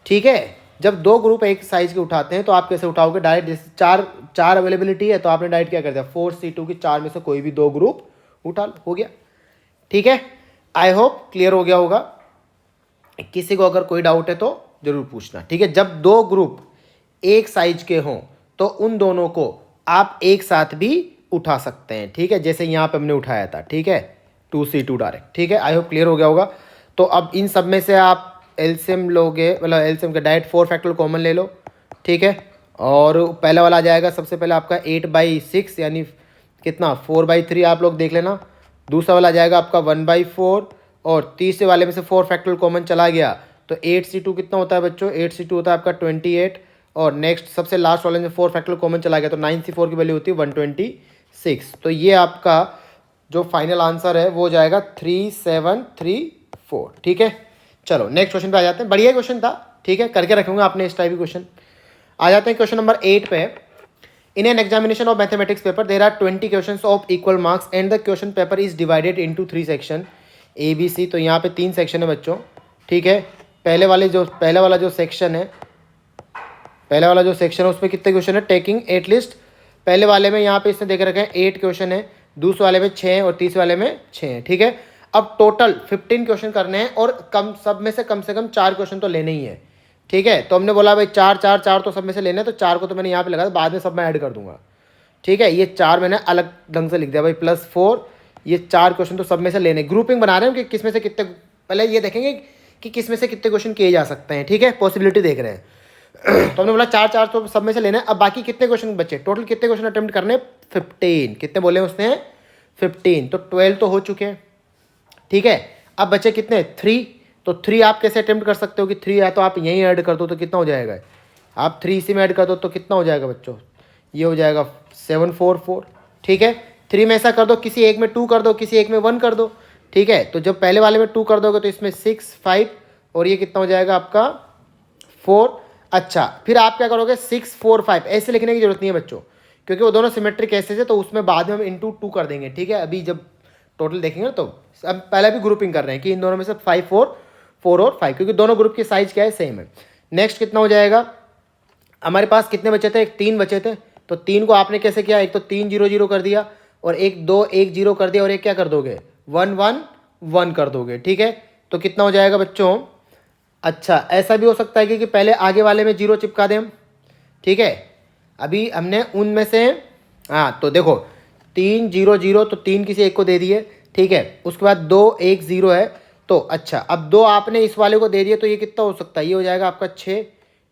ठीक है, जब दो ग्रुप एक साइज के उठाते हैं तो आप कैसे उठाओगे, डायरेक्ट जैसे चार अवेलेबिलिटी है तो आपने डायरेक्ट क्या कर दिया 4C2 की 4 में से कोई भी दो ग्रुप उठा लो, हो गया। ठीक है, आई होप क्लियर हो गया होगा। किसी को अगर कोई डाउट है तो जरूर पूछना। ठीक है, जब दो ग्रुप एक साइज के हों तो उन दोनों को आप एक साथ भी उठा सकते हैं। ठीक है, जैसे यहाँ पे हमने उठाया था। ठीक है, 2C2 डायरेक्ट। ठीक है, आई होप क्लियर हो गया होगा। तो अब इन सब में से आप एलसीएम लोगे, मतलब एलसीएम का डायरेक्ट 4 फैक्टोरियल कॉमन ले लो। ठीक है, और पहला वाला आ जाएगा सबसे पहले आपका 8/6 यानी कितना 4/3 आप लोग देख लेना। दूसरा वाला आ जाएगा आपका 1/4 और तीसरे वाले में से 4 फैक्टोरियल कॉमन चला गया तो 8C2 कितना होता है बच्चों, 8C2 होता है आपका 28। और नेक्स्ट सबसे लास्ट वाले में 4 फैक्टोरियल कॉमन चला गया तो 9C4 की वैल्यू होती है 126। तो ये आपका जो फाइनल आंसर है वो हो जाएगा 3734। ठीक है, चलो नेक्स्ट क्वेश्चन पे आ जाते हैं। बढ़िया क्वेश्चन था। ठीक है, करके रखूंगा आपने इस टाइप की क्वेश्चन। आ जाते हैं क्वेश्चन नंबर 8 पे। In an examination of mathematics paper there are 20 question of equal marks and the question paper is divided into 3 section ABC। तो यहाँ पे 3 सेक्शन है बच्चों। ठीक है, पहला वाला जो सेक्शन है उसमें कितने क्वेश्चन है, टेकिंग एटलीस्ट पहले वाले में यहाँ पे इसने देख रखे हैं 8 क्वेश्चन है, दूसरे वाले में 6 है और तीसरे वाले में 6 है। ठीक है, अब टोटल 15 क्वेश्चन करने हैं और सब में से कम 4 क्वेश्चन तो लेने ही है। ठीक है, तो हमने बोला भाई 4 तो सब में से लेने हैं, तो 4 को तो मैंने यहाँ पे लगा, बाद में सब मैं ऐड कर दूंगा। ठीक है, ये 4 मैंने अलग ढंग से लिख दिया भाई +4, ये 4 क्वेश्चन तो सब में से लेने। ग्रुपिंग बना रहे हैं कि किस में से कितने, पहले ये देखेंगे कि किस में से कितने क्वेश्चन किए जा सकते हैं। ठीक है, पॉसिबिलिटी देख रहे हैं। तो हमने बोला 4 तो सब में से लेना है। अब बाकी कितने क्वेश्चन बचे, टोटल कितने क्वेश्चन अटेम्प्ट करने, 15। कितने बोले उसने, 15। तो 12 तो हो चुके हैं। ठीक है, अब बचे कितने, 3। तो 3 आप कैसे अटेम्प्ट कर सकते हो कि 3 या तो आप यहीं ऐड कर दो तो कितना हो जाएगा, आप 3 इसी में ऐड कर दो तो कितना हो जाएगा बच्चों, ये हो जाएगा 744। ठीक है, 3 में ऐसा कर दो, किसी एक में 2 कर दो, किसी एक में 1 कर दो। ठीक है, तो जब पहले वाले में 2 कर दोगे तो इसमें 6, 5 और ये कितना हो जाएगा आपका 4। अच्छा, फिर आप क्या करोगे 6, 4, 5 ऐसे लिखने की जरूरत नहीं है बच्चों, क्योंकि वो दोनों सिमेट्रिक केसेस है तो उसमें बाद में हम इंटू 2 कर देंगे। ठीक है, अभी जब टोटल देखेंगे तो अब पहले भी ग्रुपिंग कर रहे हैं कि इन दोनों में से 5, 4 और 5, क्योंकि दोनों ग्रुप की साइज क्या है, सेम है। नेक्स्ट कितना हो जाएगा, हमारे पास कितने बचे थे, 3 बचे थे। तो 3 को आपने कैसे किया, एक तो 3 0 0 कर दिया और एक 2 1 0 कर दिया और एक क्या कर दोगे 1 1 1 कर दोगे। ठीक है, तो कितना हो जाएगा बच्चों, अच्छा ऐसा भी हो सकता है कि पहले आगे वाले में 0 चिपका दें हम। ठीक है, अभी हमने उनमें से तो देखो 3 0 0 तो 3 किसी एक को दे दिए। ठीक है, उसके बाद 2 1 0 है तो अच्छा अब 2 आपने इस वाले को दे दिए तो ये कितना हो सकता है, ये हो जाएगा आपका 6।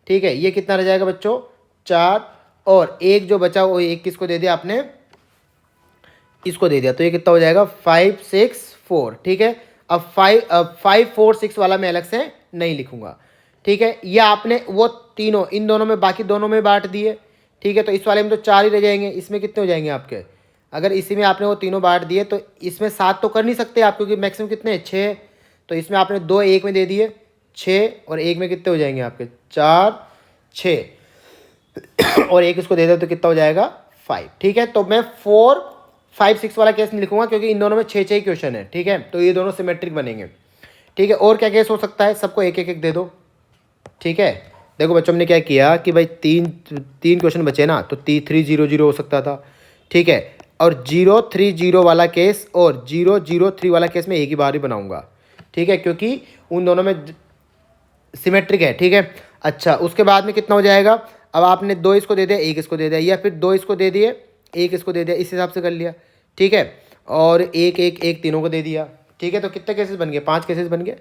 ठीक है, ये कितना रह जाएगा बच्चों 4 और एक जो बचा वो एक किसको दे दिया आपने, इसको दे दिया तो ये कितना हो जाएगा 5 6 4। ठीक है, अब 5 4 6 वाला मैं अलग से नहीं लिखूंगा। ठीक है, ये आपने वो तीनों इन दोनों में बाकी दोनों में बांट दिए। ठीक है, तो इस वाले में तो 4 ही रह जाएंगे, इसमें कितने हो जाएंगे आपके, अगर इसी में आपने वो तीनों बांट दिए तो इसमें 7 तो कर नहीं सकते आप, क्योंकि मैक्सिमम कितने हैं 6। तो इसमें आपने 2 एक में दे दिए 6 और एक में कितने हो जाएंगे आपके 4 6 और एक इसको दे दे तो कितना हो जाएगा 5। ठीक है, तो मैं 4 5 6 वाला केस नहीं लिखूंगा क्योंकि इन दोनों में 6 क्वेश्चन है। ठीक है, तो ये दोनों सिमेट्रिक बनेंगे। ठीक है, और क्या केस हो सकता है, सबको एक एक दे दो। ठीक है, देखो बच्चों हमने क्या किया कि भाई तीन क्वेश्चन बचे ना, तो 3 0 0 हो सकता था। ठीक है, और 0 3 0 वाला केस और 0 0 3 वाला केस में एक ही बार ही बनाऊंगा। ठीक है, क्योंकि उन दोनों में सिमेट्रिक है। ठीक है, अच्छा उसके बाद में कितना हो जाएगा, अब आपने 2 इसको दे दिया एक इसको दे दिया, या फिर 2 इसको दे दिए एक इसको दे दिया, इस हिसाब से कर लिया। ठीक है, और एक तीनों को दे दिया। ठीक है, तो कितने केसेस बन गए, 5 केसेस बन गए।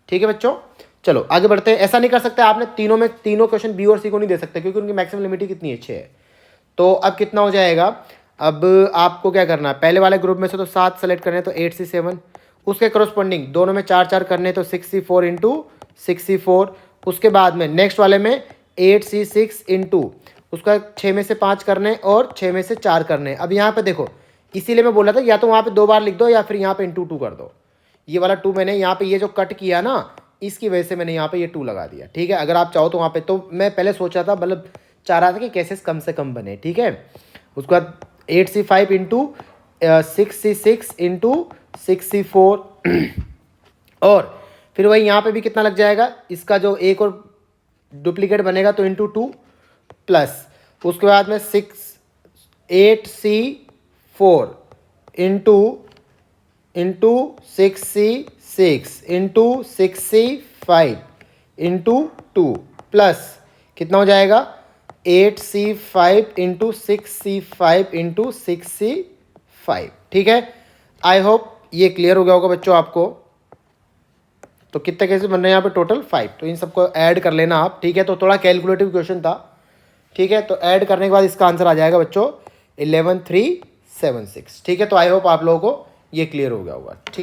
ठीक है बच्चों, चलो आगे बढ़ते हैं। ऐसा नहीं कर सकते आपने तीनों क्वेश्चन बी और सी को नहीं दे सकते, क्योंकि उनकी मैक्सिमम लिमिट ही कितनी है 6 है। तो अब कितना हो जाएगा, अब आपको क्या करना है, पहले वाले ग्रुप में से तो 7 सेलेक्ट करने तो 8 से 7, उसके करस्पॉन्डिंग दोनों में 4 करने तो 64 इंटू 64। उसके बाद में नेक्स्ट वाले में 8C6 इंटू उसका 6 में से 5 करने और 6 में से 4 करने। अब यहाँ पे देखो, इसीलिए मैं बोला था या तो वहाँ पे 2 बार लिख दो या फिर यहाँ पे इंटू 2 कर दो। ये वाला 2 मैंने यहाँ पे ये जो कट किया ना, इसकी वजह से मैंने यहाँ पे ये 2 लगा दिया। ठीक है, अगर आप चाहो तो वहाँ पे, तो मैं पहले सोचा था, मतलब चाह रहा था कि केसेस कम से कम बने। ठीक है, उसके बाद 8C5 into 6C6 into 6C4 और फिर वही यहाँ पे भी कितना लग जाएगा, इसका जो एक और डुप्लीकेट बनेगा तो इंटू 2 प्लस उसके बाद में 8C4 into 6C6 into 6C5 into 2 plus कितना हो जाएगा 8C5 into 6C5 into 6C5। ठीक है, आई होप ये क्लियर हो गया होगा बच्चों आपको। तो कितने कैसे बन रहे हैं यहाँ पे टोटल 5, तो इन सबको ऐड कर लेना आप। ठीक है, तो थोड़ा कैलकुलेटिव क्वेश्चन था। ठीक है, तो ऐड करने के बाद इसका आंसर आ जाएगा बच्चों 11376। ठीक है, तो आई होप आप लोगों को ये क्लियर हो गया होगा। ठीक।